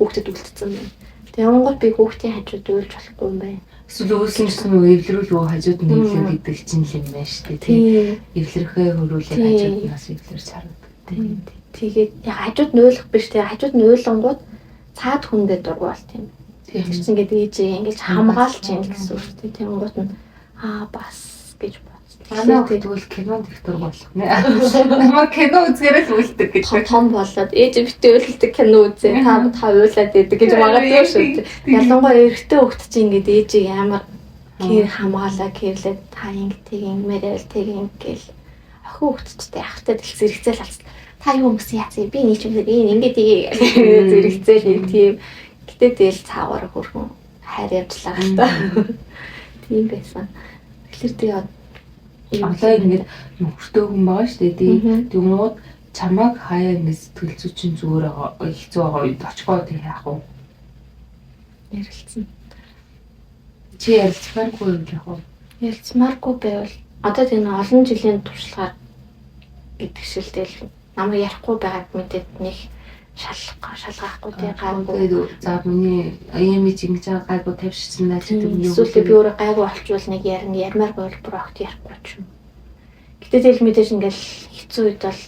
Speaker 1: хүүхдэд үлдсэн байна. Тэнгууд би хүүхдийн хажууд уйлж болохгүй юм байна.
Speaker 2: Эсвэл үүсэлсэн үү эвлэрүүл хажууд нь эвлэр гэдэг чинь юм байна шүү дээ тийм. Эвлэрхээ хөрүүлээ хажууд нас эвлэрч харагддаг тийм.
Speaker 1: Тэгээд яг хажууд нь уйлах биш тэгээ хажууд нь уйлангууд цаад хүндээ дургуул тийм. Тэр чинь ингээд ээжээ ингээд хамгаалж юм гэсэн үг тийм. Тэнгууд нь бас гэж бодсон.
Speaker 2: Манай тэгвэл кинонд их дург болох нэ. Намайг кино үзгээрээ л үлддэг гэж.
Speaker 1: Том болоод ээж битээ үлддэг кино үзээ. Та уйлаад идэг гэж магадгүй шүү. Ялангуяа эрэгтэй хөлт чинь ингээд ээжийг амар гэр хамгаалаа гэрлээ та ингэдэг мэрэл гэл охин хөлтчтэй ахтай дэлс зэрэгцэл алцсан. Та юу өмс яац би нэг юм ингээд зэрэгцэл тийм. Гэтэ тэгэл цаагаар хөрхөн хайр явуулаа гал та. Тийм байсан. Тэгэхээр тэгээ
Speaker 2: одоо ингээд нөхөртэй хүн байгаа шүү дээ. Тэгмүүд чамайг хаяа ингээд сэтгэл зүйчин зүгээр хэцүү байгаа үед очгоо тэг яах вэ?
Speaker 1: Ярилцсан.
Speaker 2: Чи ярилцмааргүй юм яах вэ?
Speaker 1: Ярилцмааргүй байвал одоо тийм олон жилийн туршлагаар гэдэг шилдэл намайг ярихгүй байгаад мэдээд нэг шалгаахгүй тий гайгүй.
Speaker 2: За миний имиж ингэж байгаа гайгүй тавьчихсан наа гэдэг юм.
Speaker 1: Эсвэл би өөрөө гайгүй болчвол нэг ярмаар бол бүр огт ярихгүй ч юм. Гэтэ тэгэл мэдээж ингээл хэцүү үед бол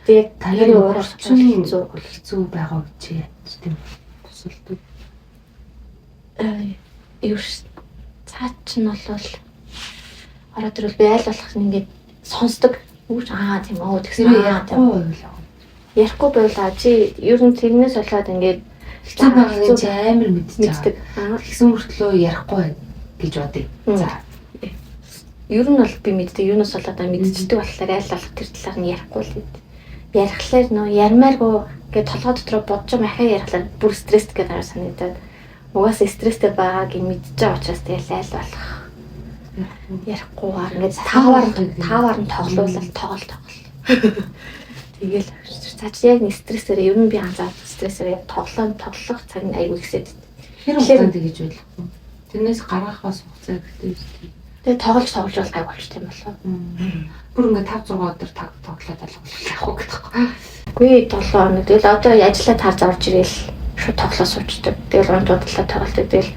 Speaker 1: тэгээ
Speaker 2: таны өөрөө хэцүү байгаа үчи тийм. тусалдаг.
Speaker 1: Юу цаа чинь бол ороод ирвэл би аль болох ингээд сонсдог. Үгүй тийм оо тэгсэн ярихгүй байлаа чи ер нь тэрнээс болоод ингээд
Speaker 2: хэцүү байгааг чи амар мэддэг. Тэгсэн мөртлөө ярихгүй гэж бодъё. За
Speaker 1: ер нь бол би мэддэг. Юунаас болоод мэдчихдэг болохоор аль болох тэр талаар нь ярихгүй л дээ. Ярихлаар нөө ярмааргүй ингээд толгой дотроо бодож байгаа ахаа ярихлаар бүр стресс гэдэг санагдаад угаасаа стресстэй байгааг мэдчихэж байгаа учраас тэгэл аль болох ярихгүйгээр ингээд таваар нь тоглоулаад тоглол. Тэгэл цааш яг нэг стрессээр ер нь би анзаад стрессээр яг тоглох цаг нь аягүй ихсээд.
Speaker 2: Тэр хугацаанд гэж байлгүй. Тэрнээс гаргахаас хугацаа гэдэг үү?
Speaker 1: Тэгээ тоглож бол гай болч тийм болоо.
Speaker 2: Бүр ингээд 5-6 өдөр тоглоод алгуулах уу гэдэг.
Speaker 1: Үгүй 7 хоног. Тэгэл одоо ажиллаад харж орж ирээл шууд тоглоо суучдаг. Тэгэл гонтуудлаа тоглолдог. Тэгэл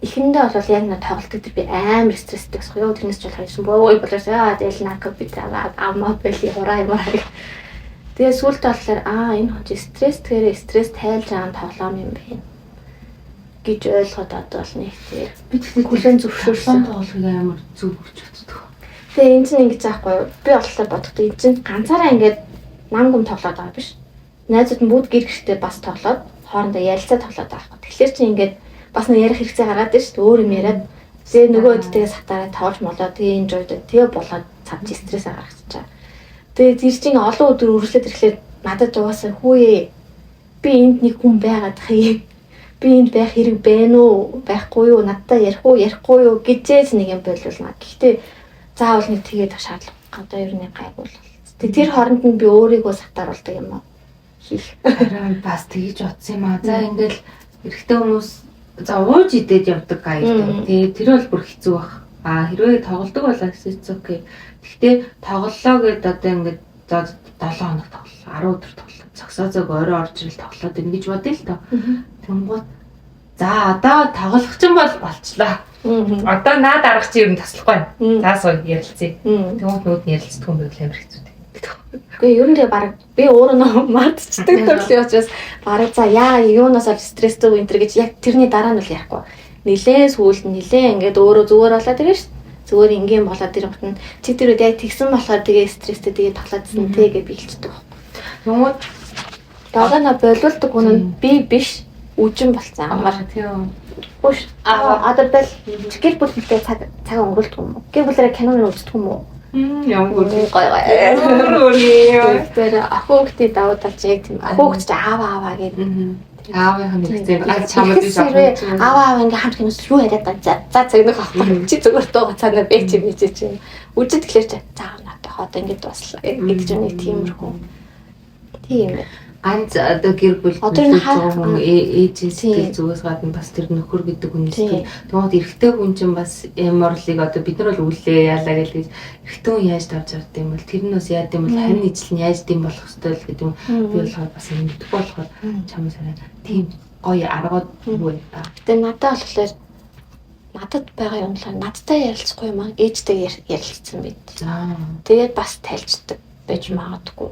Speaker 1: эхэндээ бол яг нэг тоглолтод би амар стресстэй байсан. Ёо тэрнээс ч болохгүй. Бөө болоосаа тэгэл компьютер аваад бэли хураа юм аа. Тэгээ сүүлдээ болохоор энэ хонч стресс тайлж байгаа тоглоом юм байна гэж ойлгоод одоо бол нэг тийм
Speaker 2: би тэгэхээр хүлэн зөвшөөрсөн тоглохыг амар зөв гэж боддог.
Speaker 1: Тэгээ энэ чинь ингэж аахгүй би болохоор боддог. Энэ чинь ганцаараа ингээд мангум тоглоод байгаа биш. Найзууд нь бүгд гэр гэртээ бас тоглоод хоорондоо ярилцаа тоглоод байгаа. Тэгэхээр чи ингээд бас нэг ярих хэрэгцээ гаргаад байна шүү дээ. Өөр юм яриад тэгээ нөгөө үдтэйгээ сатаараа тоглож молоо тэгээ энэ жойд тэгээ болоод цавч стрессээ гаргацгаа. Тэгээ тэр чинь олон өдөр үргэлжлээд ирэхлээр надад угаасаа хүүе би энд нэг хүн байгаад хий. Би энд байх хэрэг байна уу? Байхгүй юу? Надтай ярихгүй юу гэжээс нэг юм болвол. Гэхдээ заавал нэг тэгээд шаардлага. Одоо ер нь гайгүй бол. Тэр хооронд нь би өөрийгөө сатааруулдаг юм уу? Хийх.
Speaker 2: Харин бас тэгж утсан юм аа. За ингээл эрэгтэй хүмүүс за ууж идээд явдаг аюултай. Тэгээ тэр бол бүр хэцүү бах. Хэрвээ тоглодог болоо гэсэн окей. Гэхдээ тоглолоо гэдээ одоо ингээд за 7 хоног тоглолоо. 10 өдөр тоглолоо. Цогсоозог орой орж ирэл тоглоод ин гэж бодъё л доо. Тэнгууд за одоо тоглох ч юм бол болчлаа. Одоо наад арга чи ер нь таслахгүй байна. За суу ярилцъя. Тэнгууд нүүд ярилцдаг юм байл амар хэцүү.
Speaker 1: Гэхдээ ер нь тэгээ баг би өөрөө мартчихдаг төрлийн учраас баг за яа юунаас олж стресстэй энэ төр гэж яг тэрний дараа нь л ярихгүй. Нилээ сүүлд нилээ ингээд өөрөө зүгээр болоод ирэн ш. Зүгээр ингийн болоод ирэн гот нь чи тэр үед яг тэгсэн болохоор тэгээ стресстэй тэгээ тоглоодсэн тэ гэж биелчдэг байхгүй.
Speaker 2: Тэнгууд
Speaker 1: дагана боловлдог хүн нь би биш үжин болцсон амар.
Speaker 2: Тийм.
Speaker 1: Үш одоо бэл гэр бүлтэй цаг өнгөрүүлдэг юм уу? Гэр бүлээрээ кино үздэг юм уу?
Speaker 2: Ямар
Speaker 1: гой. Тэр ахуухтыг давуулаад яг тийм ахуухт ааваа гэдэг.
Speaker 2: Аавынхаа нэгцээ чамд биш
Speaker 1: ааваа ингээ хамт киноос юу яриад байгаа. За цагнах авахгүй. Чи зүгээр дууга цаанаа бэ чи үжид тэгэхээр чи заа надад хаад ингээ дуслаа гэдэг ч нэг тиймэрхүү. Тийм.
Speaker 2: Ганц одоо гэр бүл хүн ээжээс зүгээс гадна бас тэр нөхөр гэдэг хүнээс тэгмээд эрэгтэй хүн чинь бас эморлыг одоо бид нар бол үлээ яалаа гэж эрэгтэй хүн яаж давж авдаг юм бол тэр нь бас яад юм бол харин ижил нь яаж дэм болох ёстой л гэдэг юм би болохоор бас мэддэг болохоор чамд санаа тийм гоё аргууд юу вэ та.
Speaker 1: Тэгээ надад болохоор надад байгаа юм л надтай ярилцахгүй юм аа ээжтэй ярилцсан байд. Тэгээд бас тайлцдаг байж магадгүй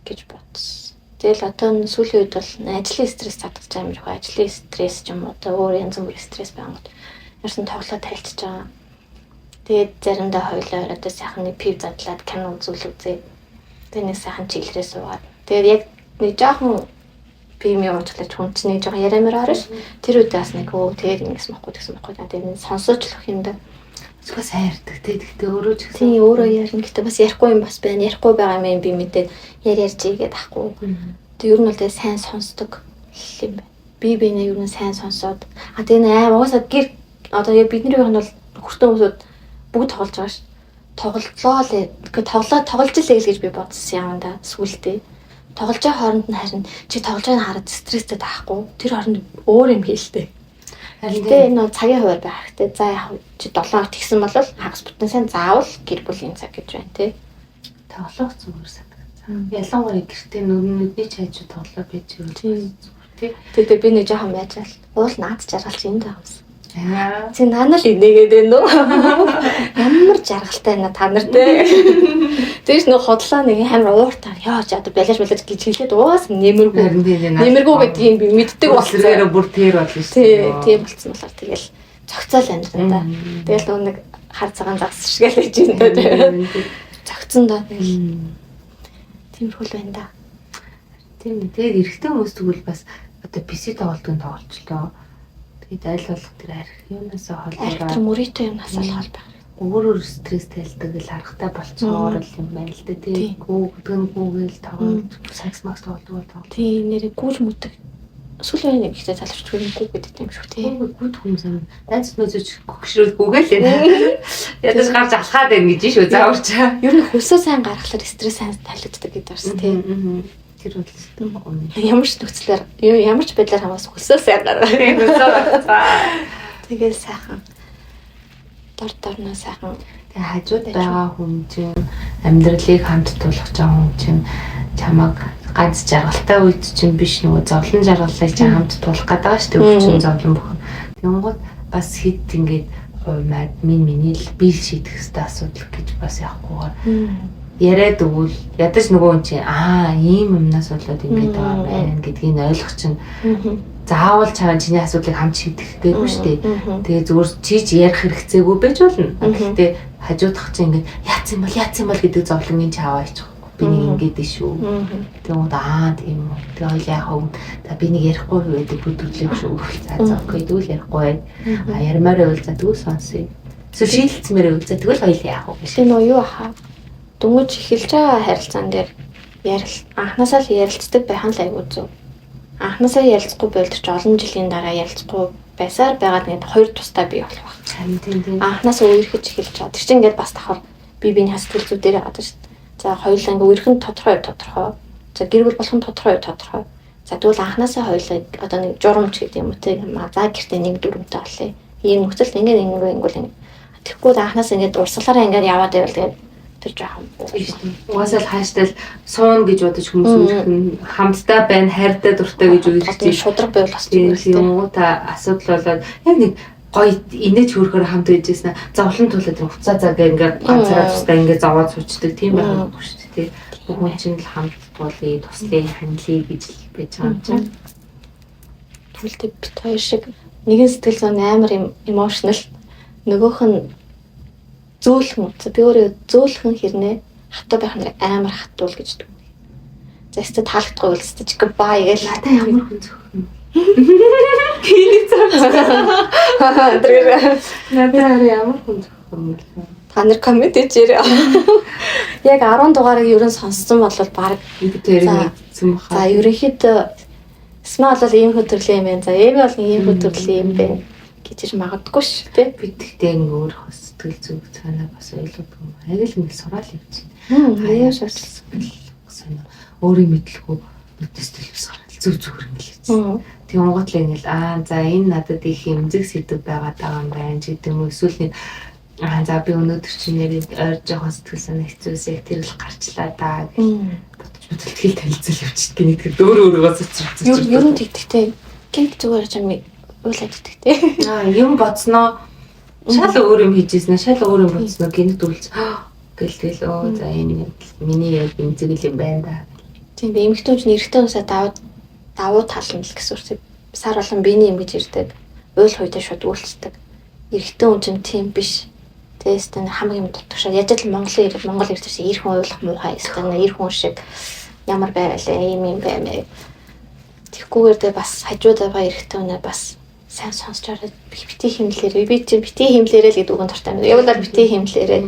Speaker 1: гэж бодсон. Тэгэл одоо сүүлийн үед бол ажлын стресс татгаж байгаа юм шиг ажлын стресс ч юм уу одоо өөр янз бүрийн стресс байгаад ерсэн тоглоод тайлчж байгаа. Тэгээд заримдаа хойлоо одоо сайхан нэг пив задлаад кино үзүүлээ. Тэгээд нэг сайхан чиглэрээ суугаад. Тэгээд яг нэг жоохон пив юм уучлаач хүн чинь нэг жоохон яриамаар орно ш. Тэр үед бас нэг тэгээд ингэсэн байхгүй. Тэгээд сонсоочлох юм да.
Speaker 2: Зүгээр сайрдаг тэгтээ өөрөө ч гэсэн.
Speaker 1: Тийм өөрөө ярина гэхдээ бас ярихгүй юм бас байна. Ярихгүй байгаа юм би мэдээд ярьж ийгээд ахгүй. Тэг ер нь бол тэгээ сайн сонсдог юм байна. Би бинээ ер нь сайн сонсоод тэгээ нээр угаасаа гэр одоо яг бидний байх нь бол хүртэн хүмүүсүүд бүгд тоглож байгаа ш. Тоглолоо л тоглож илээ гэж би бодсон юм да сүултээ. Тоглож байгаа хооронд нь харин чи тоглож байгааг хараад стресстэй таахгүй. Тэр хооронд өөр юм хийлтэй. Гэтэ энэ цагийн хуваар байх хэрэгтэй. За яг чи 7 хоног тэгсэн бол хагас бүтэн сайн заавал гэр бүлийн цаг гэж байна тий.
Speaker 2: Тоглох зүгээр санагдсан. Ялангуяа гэртээ нүдний чайж тоглоо байж зүгээр тий.
Speaker 1: Тэгээ би нэг жоохон байжал. Уул наад жаргалч энд байгаа юмсан. Чи наанаа л инээгээд байна уу? Ямар жаргалтай байна та нар тий. Дээрс нөх хотлоо нэг амар ууртаа яаж одоо балаж гэж хэлээд уус нэмэргүй гэдгийг би мэддэг болсон.
Speaker 2: Сэргээрээ бүр тэр болно шүү.
Speaker 1: Тийм болсон болохоор тэгэл цогцоол амьдраа. Тэгэл нэг хар цагаан загас шиг л гэж юм даа. Цогцсон даа. Тиймэрхүүл байна да.
Speaker 2: Тийм тэгээд эрэгтэй хүмүүс тэгвэл бас одоо PC тоглолтын тоглолчлоо. Тэгээд аль болох тэр арх юунаас холбоо.
Speaker 1: Тэр мөрөйтэй юмнаас л холбоо.
Speaker 2: Өөрөөр стресстэй л харахтай болцоогоор л юм байна л дээ. Тэгээд гүүгээл тоглож секс макс тоглолт.
Speaker 1: Тийм нэрээ гүүж мүдэг. Сүүлийн нэг ихтэй залхвчгүй гүү гэдэг юм шүү тийм.
Speaker 2: Гүүд хүмүүс юм. Найз нөхөж гөгшрөөд гүүгээл ээ. Ядаж гарч алхаад байна гэж шүү зааварчаа.
Speaker 1: Ер нь хөлсөө сайн гаргахлаар стресс сайн талигддаг гэдэг байна тийм.
Speaker 2: Тэр бол
Speaker 1: ямар ч нөхцлөөр ямар ч байдлаар хамаас хөлсөө сайн гаргах. Тэгээд сайхан дорноо сайхан
Speaker 2: тэг хажууд байгаа хүн чинь амьдралыг хамт туулах хүн чинь чамаг ганц жаргалтай үед чинь биш нөгөө зовлон жаргалыг чинь хамт туулах гэдэг шүү дээ. Өвчин зовлон бүх. Тэнгууд бас хэд ингээд хувьмаад миний л би шийдэх хэвээр асуудал гэж бас явахгүйгээр яриад өгвөл ядаж нөгөө хүн чинь ийм юмнаас болоод ингээд байгаа байна гэдгийг ойлгох чинь заавал чааван чиний асуудлыг хамт шийдэх гээгүй шүү дээ. Тэгээ зүгээр чийж ярих хэрэгцээгүй байж болно. Гэхдээ хажуудах чинь ингээд яац юм бол гэдэг зовлонгийн чааваа ичих. Би нэг ингэдэж шүү. Тэгвэл тийм үү. Тэгээ хоёул яах вэ? За би нэг ярихгүй байдаг бүдүүлэх шүү. За окей тэгвэл ярихгүй бай. Ярмаар байвал за тэгвэл сонсъё. Эсвэл шийдэлцмээр байвал за тэгвэл хоёул яах вэ?
Speaker 1: Тийм нөө юу ахаа. Дөнгөж эхэлж байгаа харилцаан дээр анхнаасаа л ярилцдаг байх нь л айгүй зөв. Анхнаасаа ярилцахгүй болдог ч олон жилийн дараа ярилцахгүй байсаар байгаад нэг хоёр тустай бий болох байх.
Speaker 2: Тийм.
Speaker 1: Анхнаасаа үерхэж эхэлж байгаа. Тэр чинь ингээд бас давхар биений сэтгэл зүй дээр байгаа шүү дээ. За хоёулаа ингээ үерхэн тодорхой. За гэр бүл болох нь тодорхой. За тэгвэл анхнаасаа хоёулаа одоо нэг журамч гэдэг юм уу тийм. За гэртээ нэг дөрөвтэй болъё. Ийм нөхцөлд ингээ. Тэгэхгүй анхнаасаа ингээ урсгалаараа ингээ яваад байвал тэгээд тэр жоохон
Speaker 2: угаасаа л хааштай суун гэж бодож хүмүүс үерхэн хамтдаа байна, хайртай дуртай гэж үерхэж
Speaker 1: шудраг байвал бас
Speaker 2: тийм үү та асуудал болоод яг нэг гоё инээж хөрөхөр хамт байжсэн зовлон тулаад уцаа цаг ингээ ганцаараа тусдаа ингээ зовоод суучдаг тийм байхгүй шүү дээ. Хүн чинь л хамт болъё, туслая, хандлая гэж л байж байгаа юм чинь.
Speaker 1: Тэгвэл бит хоёр шиг нэгэн сэтгэл зүйн амар emotional нөгөөх нь зөөлхөн. За би өөрөө зөөлхөн хэрнээ хатуу байх нь амар хатуул гэж дүгнэ. За өстө таалагдахгүй бол өстө чиг бай гэж
Speaker 2: надад ямар хүн зөвхөн.
Speaker 1: Киний цаа.
Speaker 2: Надад ямар хүн зөвхөн.
Speaker 1: Та нар коммент хийрээ. Яг 10 дугаарыг ерөн сонссон бол баг
Speaker 2: тэр нэгсэн баха.
Speaker 1: За ерөнхийдөө смаа бол ийм хөтөрлийн юм байна. За эми бол ийм хөтөрлийн юм байна гэж магадгүй ш тий.
Speaker 2: Бид тэгтээ өөр сэтгэл зүг цаанаа бас ойлгохгүй юм. Яг л ингэ сураал явчихна.
Speaker 1: Хаяа шатлсан.
Speaker 2: Өөрийн мэдлэгүй нүдэс төлөвсгөр зүг ингэ. Тэг онготлоо ингэ л за энэ надад их эмзэг сэдв байгаад байгаа юм байна гэдэг юм. Эсвэл нэг за би өнөөдөр чинь нэрийг ойр жоохон сэтгэл санаа хэцүүсээ тэр л гарчлаа даа гэж бодож бүтэл танилцал явчихдаг нэг тэр өөрөө цоцсон.
Speaker 1: Ер нь тэгтээ гинт зүгээр юм уйлаад тэгтээ.
Speaker 2: Юм бодсноо шал өөр юм хийжсэн, шал өөр юм бодсноо гинт үлж гэлтэл за энэ миний яг эмзэг юм байна да.
Speaker 1: Тийм би эмэгтэйч нэрхтээ унсаа давуу тал нь л гэсэн үг. Сар болон биений юм гэж ирдэг. Уйл хуйдаа шууд үйлцдэг. Эрэгтэй хүн чинь тийм биш. Тэстэн хамгийн дутагшаа яаж л Монгол ирдээс ир хүн уйлах муухай эсвэл ир хүн шиг ямар байвалаа юм баймаа. Тэгхгүйгээр дэ бас хажуудаа байгаа эрэгтэй хүнээ бас сайн сонсч хараад бити хэмлээрээ би чи бити хэмлээрээ л гэдэг үгэн дуртай байна. Яг л бити хэмлээрээ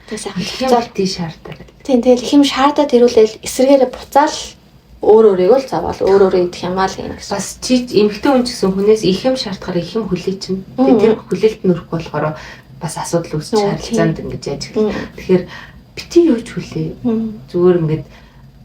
Speaker 1: тэг сайхан
Speaker 2: хэмжээлтэй шаарддаг.
Speaker 1: Тийм тэгэл хэм шаардаад ирүүлээл эсрэгээрээ буцаал өөрийгөө л заавал өөрөөрөө идэх юм аа л юм гэсэн.
Speaker 2: Бас чи эмэгтэй хүн ч гэсэн хүнээс их юм шаардахаар их юм хүлээж чинь. Тэр хүлээлт нөрөх болохоор бас асуудал үүсч харилцаанд ингэж яаж гэх. Тэгэхээр бити юу ч хүлээ. Зүгээр ингээд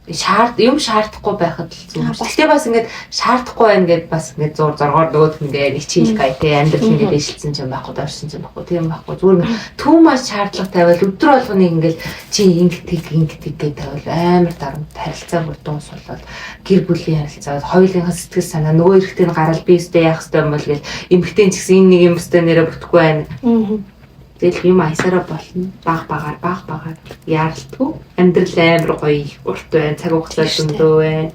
Speaker 2: юм шаардахгүй байхад л зүгээр. Гэхдээ бас ингээд шаардахгүй байна гэдээ бас ингээд зоргоор нөгөөд ингээд нэг чийлэх гайтай амьдрал ингээд дэшилсэн ч юм байхгүй, дорсон ч юм байхгүй. Тийм байхгүй. Зүгээр түү маш шаардлага тавиал өдөр болгоныг ингээд чи ингэдэг гэдээ тавиал амар дарамт харилцаа бүр дуус болоод гэр бүлийн харилцаа, хоёулынхаа сэтгэл санаа нөгөө эрэгтэй нь гарал би өстэй яах ёстой юм бол гэж эмэгтэй ч гэсэн энэ нэг юм өстэй нэрэ бүтэхгүй байна. Тэгэл юм аясараа болно. Баг яаралдгүй. Амьдрал амар гоё урт байна. Цаг хугацаа зөндөө байна.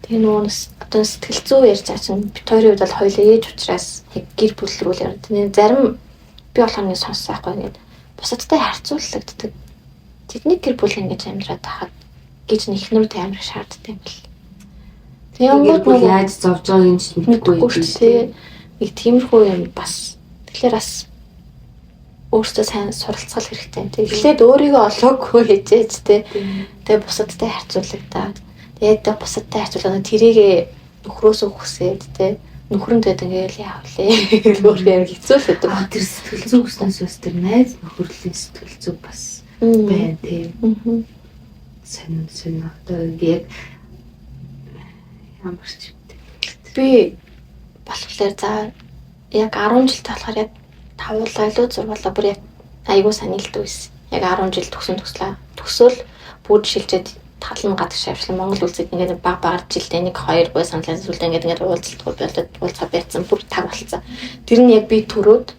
Speaker 1: Тэгээ нуунаас одоо сэтгэл зүй ярьж байгаа чинь бид хоёрын хувьд бол хоёулаа ээж учраас яг гэр бүл рүү л ярьдаг. Тэгээ зарим би болохоор нэг сонссоохгүй ингээд бусадтай харьцуулагддаг. Тэдний гэр бүл ингэж амьдраад тахад гэж нэхнүүд амар шаарддаг юм бэл.
Speaker 2: Тэгээд бүр яаж зовж байгааг нь ч мэдэхгүй шүү дээ.
Speaker 1: Нэг тиймэрхүү юм бас. Тэгэхээр бас өөртөө сайн суралцах хэрэгтэй. Тэгэхлээр өөрийгөө олоогүй хээжээч тэ. Тэгээ бусадтай харьцуулагдаад. Тэгээд бусадтай харьцуулаад тэрийгээ нөхрөөсөө хүсээд тэ. Нөхрөнтэй ингээл яавлээ. Өөрөө яг хэцүү л гэдэг.
Speaker 2: Тэр сэтгэл зүй гэснээс бас тэр найз нөхөрлийн сэтгэл зүй бас байна тийм. Сэн одоо яг ямар ч юм.
Speaker 1: Би болохоор за яг 10 жилтэй болохоор яг тавуулаа илүү зурвалаа бүр яг айгуу санилдаг байсан. Яг 10 жил төгсөөл бүгд шилжээд талан гадагш авчлаа Монгол улсад ингээд баг жилдээ 1-2 гой саналын сүлдээ ингээд уулзалтгүй болоод уулзаа байцсан бүр таг болцсон. Тэр нь яг би төрөөд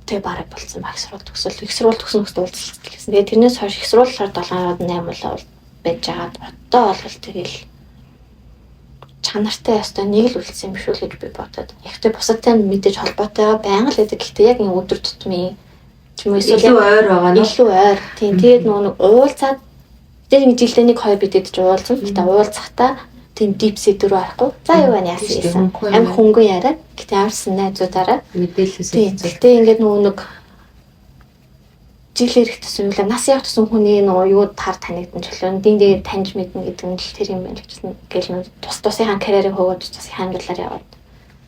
Speaker 1: тэг бараг болцсон баг сурвал төгсөөл их сурвал төгсөн хөстө уулзалт гэсэн. Тэгээ тэрнээс хойш их сурваллаар 7-8 бол байж байгаа. Одоо бол тэгэл чанартай ястай нэг л үлдсэн юм шүү л гэж би бодоод. Ихтэй бусадтай мэдээж холбоотойгоо байнга л байдаг. Гэхдээ яг энэ өдөр тутмын ч юм уу
Speaker 2: илүү ойр байгаа нь
Speaker 1: илүү ойр. Тийм. Тэгээд нэг уулзаад тэр нэг жилдээ 1-2 бидэд ч уулзсан. Гэхдээ уулзахдаа тийм дип сэдвэр байхгүй. За юу байна яасан. Ам хөнгөн яриа. Гэхдээ амарсан найзуудаараа
Speaker 2: мэдээлэлээс
Speaker 1: тэгтээ ингээд нэг жилээр их тусан юм нас яг тусан хүний нөгөө юу тар танигдан чөлөө дингээ таньж мэднэ гэдэг нь л тэр юм байна гэсэн гэл тусынхаа карьерийг хөгөөд тусынхаа амьдралаар яваад.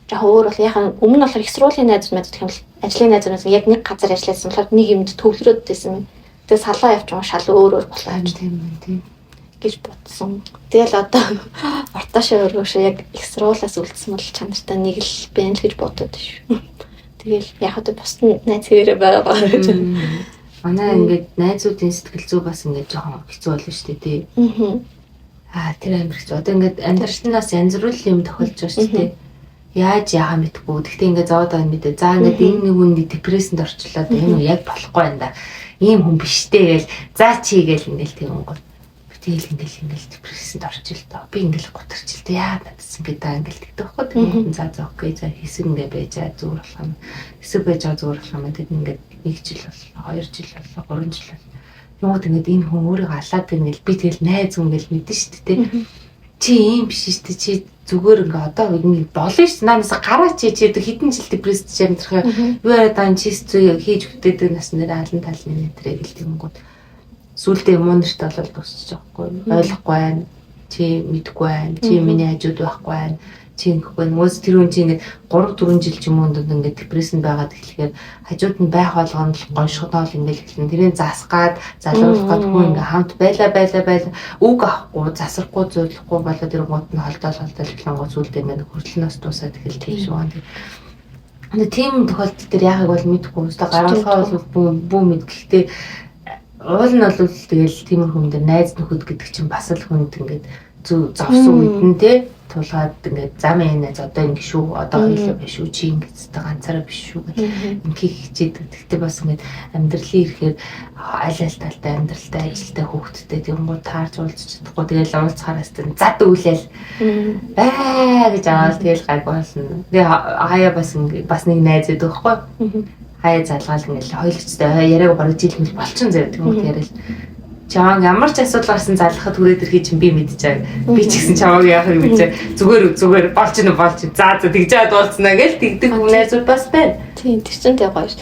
Speaker 1: За өөр бол яхаа өмнө нь болохоор их сургуулийн найзууд мэддэг юм л ажлын найзууд яг нэг газар ажилласан болохоор нэг юмд төвлөрөөд байсан юм. Тэгээ салаа явчих шал өөр болоо
Speaker 2: тийм
Speaker 1: гэж бодсон. Тэгэл одоо ортошоо өргөшөө яг их сургуулиас үлдсэн бол чанартай нэг л байна л гэж бодод шүү. Тэгэл яг одоо бус найз хэрэг байгаа гэж.
Speaker 2: Манай ингээд найзуудын сэтгэл зүй бас ингээд жоохон хэцүү болно шүү дээ тий. Тэр амар хэцүү. Одоо ингээд амьдралнаас янз бүрийн юм тохиолж байгаа шүү дээ. Яаж яхаа мэдгүй. Гэхдээ ингээд зовоод байгаа мэдээ. За ингээд энэ нэг үнд депрессэнд орчлоо. Энэ яг болохгүй юм да. Ийм хүн биш дээ гээл. За чи гээл ингээд тийм гол. Тэгэл ингээд депрессэнд орчил тоо. Би ингээд гутарчил тоо. Яа надаас ингээд даа ингээд тэгдэг байхгүй. За окей. За хэсэг ингээд байжаа зүгээр болох юм. Хэсэг байжаа зүгээр болох юм. Тэгэд ингээд 1 жил боллоо, 2 жил боллоо, 3 жил боллоо. Юу тэгээд энэ хүн өөрийгөө алаад байна гэл би тэгэл найз хүн гэл мэдэн шүү дээ. Чи ийм биш шүү дээ. Чи зүгээр ингээ одоо ингэ болно шүү. Наанаас гараа чи хэдэн жил депрессд амьдрах юм. Юу яриад байгаа чи зүй хийж хөтөөдөг насны алан талны нэтрээ гэл тэнгүүд. Сүултээ юм нэрт болол тусчих жоохгүй. Ойлгохгүй байна. Чи мэдгүй байна. Чи миний хажууд байхгүй байна. Чи ингэхгүй нөгөөс тэр хүн чи ингээд 3-4 жил ч юм уу ингээд депрессэнд байгаад эхлэхээр хажууд нь байх болгонд л гоншгодоол ингээд эхлэн тэрийг засгаад залруулах гээд хүн ингээд хамт байла үг авахгүй засахгүй зөвлөхгүй болоод тэр гут нь холдоол эхлэнгөө зүйлдээ ингээд хөртлөнөөс дуусаад эхэл тийм шүү гоо. Тэгээ тийм тохиолдолд тэр яахыг бол мэдэхгүй өстой гаргалгаа бол бүү мэд гэхдээ уул нь бол тэгэл тиймэрхүү юм дээр найз нөхөд гэдэг чинь бас л хүнд ингээд зовсон үед нь те тулгаад ингээд зам яназ одоо ингэ шүү одоо хэлээ биш шүү чи ингэж та ганцаараа биш шүү гэх ингээ хичээдэг. Тэгтээ бас ингээд амьдралын ирэхээр аль талтай амьдралтай ажилтай хүүхдтэй тиймгүй таарч уулзч чадахгүй тэгэл уулзахаараас тэн зад үлээл баа гэж аваад тэгэл гайг болсон. Тэгээ хаяа бас нэг найз байдаг байхгүй. Хаяа залгаал ингээл хоёулцтай яриаг бараг жил мэл болчихсон зэрэг тэгмүүд яриад чамаг ямар ч асуудал гарсан залхахад хүрээд ирэхий чинь би мэдчихэе. Би ч гэсэн чамаг яахыг мэдчихэе. Зүгээр болж ийн. За тэгж яад уулзнаа гэж тэгдэг хүнээс бас байна.
Speaker 1: Тийм тэр чинь тэг гоё ш.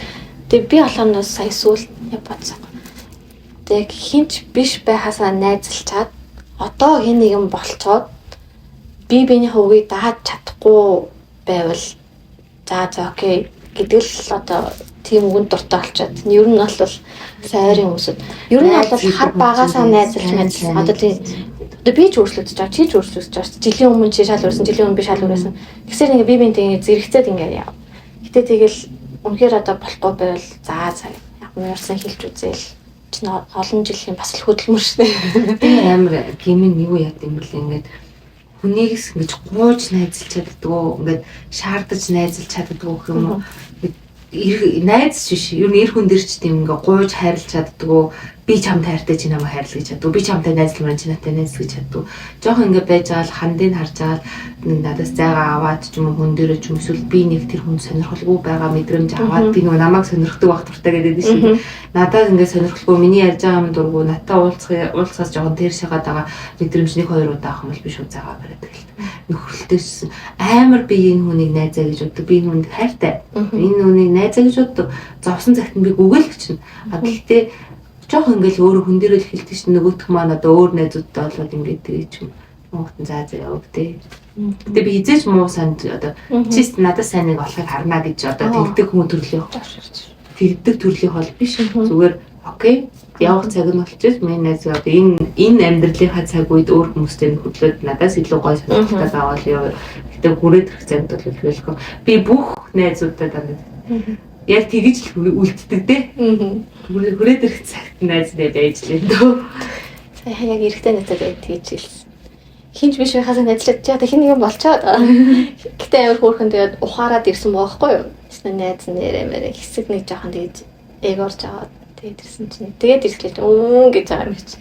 Speaker 1: Тэгээ би болохоор сая сүүл бодсон. Тэг хинч биш байхасаа найзалчаад одоо хин нэгэн болцоод биений хөвгийг дааж чадахгүй байвал за окей гэдэг л одоо тийм үгэнд дуртай болчиход. Ер нь бол сайрын хүмүүсд. Ер нь бол хар багасаа найзалж мэдсэн. Одоо тийм би ч өөрчлөгдөж байгаа. Чи ч өөрчлөгдөж байгаа. Жилийн өмнө чи шал өрсөн, жилийн өмнө би шал өрсөн. Тэгсээр ингээ би бинтээ зэрэгцээд ингээ яав. Гэтэ тэгэл үнэхээр одоо болохгүй байвал за яг мөрсөн хэлж үзээл. Чи олон жилийн бас л хөдөлмөр шүү дээ.
Speaker 2: Би амар гэмийн юу яд юм бэл ингээд хүнийгс ингэж гууж найзалж чаддгүй, ингээд шаардаж найзалж чаддгүй гэх юм уу. найз биш. Ер нь эр хүн дээр ч тийм ингээ гууж хайрлаж чаддгүй. Би чамд хайртай чи намайг хайрлаж чаддгүй. Би чамтай найзлмаар чи надтай найзлаж чаддгүй. Жохон ингээ байж байгаа л хандыг харж байгаа л надаас зайгаа аваад ч юм уу хүн дээрээ ч юм эсвэл би нэг тэр хүн сонирхолгүй байгаа мэдрэмж аваад би нөгөө намайг сонирхдаг байх туртай гэдэг шүү. Надад ингээ сонирхолгүй миний ярьж байгаа юм дурггүй надтай уулзахаас жохон тэр шагаад байгаа мэдрэмж нэг хоёр удаа авах юм бол би шууд зайгаа бариад гэлээ. Нөхрөлтөөс амар би энэ хүнийг найзаа гэж боддог. Би энэ хүнд хайртай. Энэ хүнийг найзаа гэж боддог. Зовсон цагт нь би гүгээлч чинь. Гэхдээ жоох ингээл өөрөө хүн дээрээ л хэлдэг чинь нөгөөх маань одоо өөр найзуудтай болоод ингээд тэгээ ч юм муухтан заа яваг тий. Гэтэ би хизээч муу санд одоо чист надад сайн нэг болохыг харна гэж одоо тэгдэг хүн төрлийн тэгдэг төрлийн хол биш. Зүгээр окей. Явах цаг нь болчихсон. Миний найз одоо энэ амьдралынхаа цаг үед өөр хүмүүстэй хөдлөөд надаас илүү гоё сонирхолтой заавал яваа. Гэтэ хүрээд ирэх цагт бол хэлэхгүй. Би бүх найзуудаа дандаа яг тэгж л үлддэг дээ. Хүрээд ирэх цагт найзтай байж лээ дөө.
Speaker 1: Сая яг эрэхтэй найзтай тэгж хэлсэн. Хинч биш байхаас найзлаад чи одоо хин нэг юм болчоод. Гэтэ амар хөөрхөн тэгээд ухаарад ирсэн байхгүй юу? Найз нэрэмээр хэсэг нэг жоохон тэгж эгорж аваад тэгээд ирсэн чинь тэгээд ирсгэлж гэж байгаа юм чи.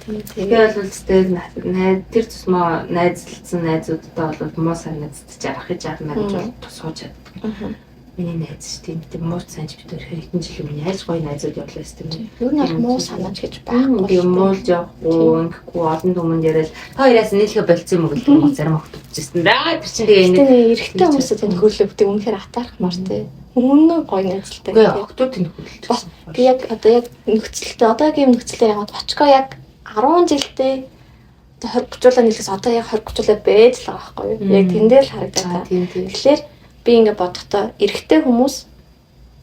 Speaker 2: Тэгээд бол тест тэр тусмаа найзлцсан найзуудтай бол муу сайн найзтаж арах гэж арна гэж бол сууж чаддаг. Миний найз тийм муу санаж бид хоёр хэдэн жил өмнө яаж гоё найзууд явлаа гэсэн юм.
Speaker 1: Юу нэг муу санаж гэж байхгүй.
Speaker 2: Би муулж явахгүй, ингэхгүй олон түмэнд яриад хоёроос нийлхэ болцсон юм уу гэж зарим хөлт өгчээсэн. Тэр чинь тэгээ
Speaker 1: энэ эрэгтэй хүмүүстэй тань хөрлөвдөг үнэхээр атаархмаар тий. Өмнө гоё найзлалтай.
Speaker 2: Үгүй охтууд тань хөрлөж.
Speaker 1: Би яг одоо яг нөхцөлтэй одоогийн нөхцөлтэй яагаад очкоо яг 10 жилдээ 20 30-уулаа нийлээс одоо яг 20 30-уулаа байж л байгаа байхгүй юу. Яг тэндээ л харагдаад. Тэгэхээр би ингээд бодохдоо эрэгтэй хүмүүс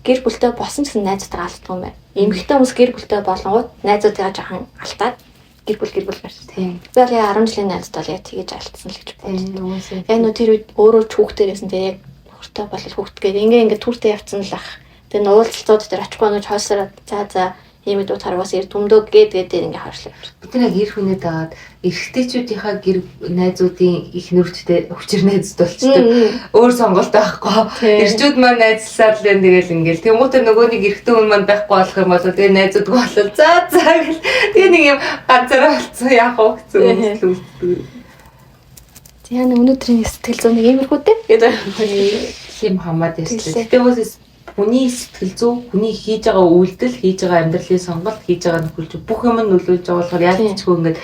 Speaker 1: гэр бүлтэй болсон гэсэн найзтайгаа алддаг юм байна. Эмэгтэй хүмүүс гэр бүлтэй болонгууд найзуудтайгаа жоохон алдаад гэр бүл барьсан. Тийм. Би бол яг 10 жилийн найзтай бол яг тэгэж алдсан л гэж бодсон. Яг нөө тэр үед өөрөө ч хүүхдээрсэн тэгээ яг нөхөртэй болол хүүхдгээд ингээд түртэ явцсан л ах. Тэгээ нуулцлцууд дээр очихгүй нөж хойсороо за ийм дуу тарвас ир дүмдөө гэдэг ингээд харшлаа.
Speaker 2: Бид нэг эр хүнээ дагаад эрэгтэйчүүдийнхаа гэр найзуудын их нүрттэй хүчээр найзд болчтой. Өөр сонголт байхгүй. Эрчүүд маань найзлсаар л юм тэгэл ингээл. Тэмүүтэ нөгөө нэг эрэгтэй хүн маань байхгүй болох юм бол тэгээ найзуудгүй болол за гэл. Тэгээ нэг юм ганцаараа болцсон яах вэ гэсэн үг үлддэг.
Speaker 1: Тэгээ өнөөдрийн сэтгэл зүйн нэг иймэрхүүтэй гэдэг
Speaker 2: хэм хамаад ярьслаа. Тэгээ хүний сэтгэл зүй, хүний хийж байгаа үйлдэл, хийж байгаа амьдралын сонголт, хийж байгаа нөхөлж бүх юм нь нөлөөлж байгаа болохоор яаж ч хөө ингээд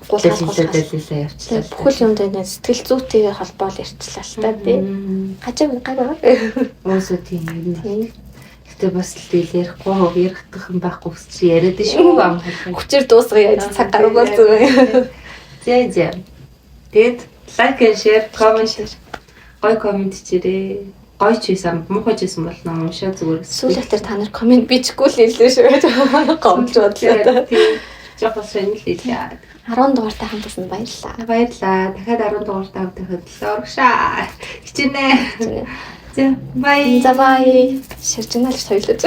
Speaker 2: дэлгээлээ явчихлаа.
Speaker 1: Бүхэл юмд энэ сэтгэл зүйтэйгээ холбоол ярьчлаа л та тий. Гажиг байгаа.
Speaker 2: Өөсөө тийм юм. Гэтэ бас л ярихгүй ярих юм байхгүй гэж яриад шүү ам.
Speaker 1: Хүчээр дуусгая яаж цаг гаруй бол зүгээр.
Speaker 2: За. Тэгэд лайк and share, comment гой комент чирээ. Гоё ч байсан, муухай ч байсан болно уншаа зүгээр.
Speaker 1: Сүүлдээ та нар комент бичгүй л хэлээ шүү. Гомж бодлоо.
Speaker 2: Тийм. Жохоо сонирхол хэлээ.
Speaker 1: 10 дугаартай хамтсан баярлалаа.
Speaker 2: Баярлалаа. Дахиад 10 дугаартай хамтахад урагшаа. Хичээнэ. За бай.
Speaker 1: За бай. Ширжинал соёлож.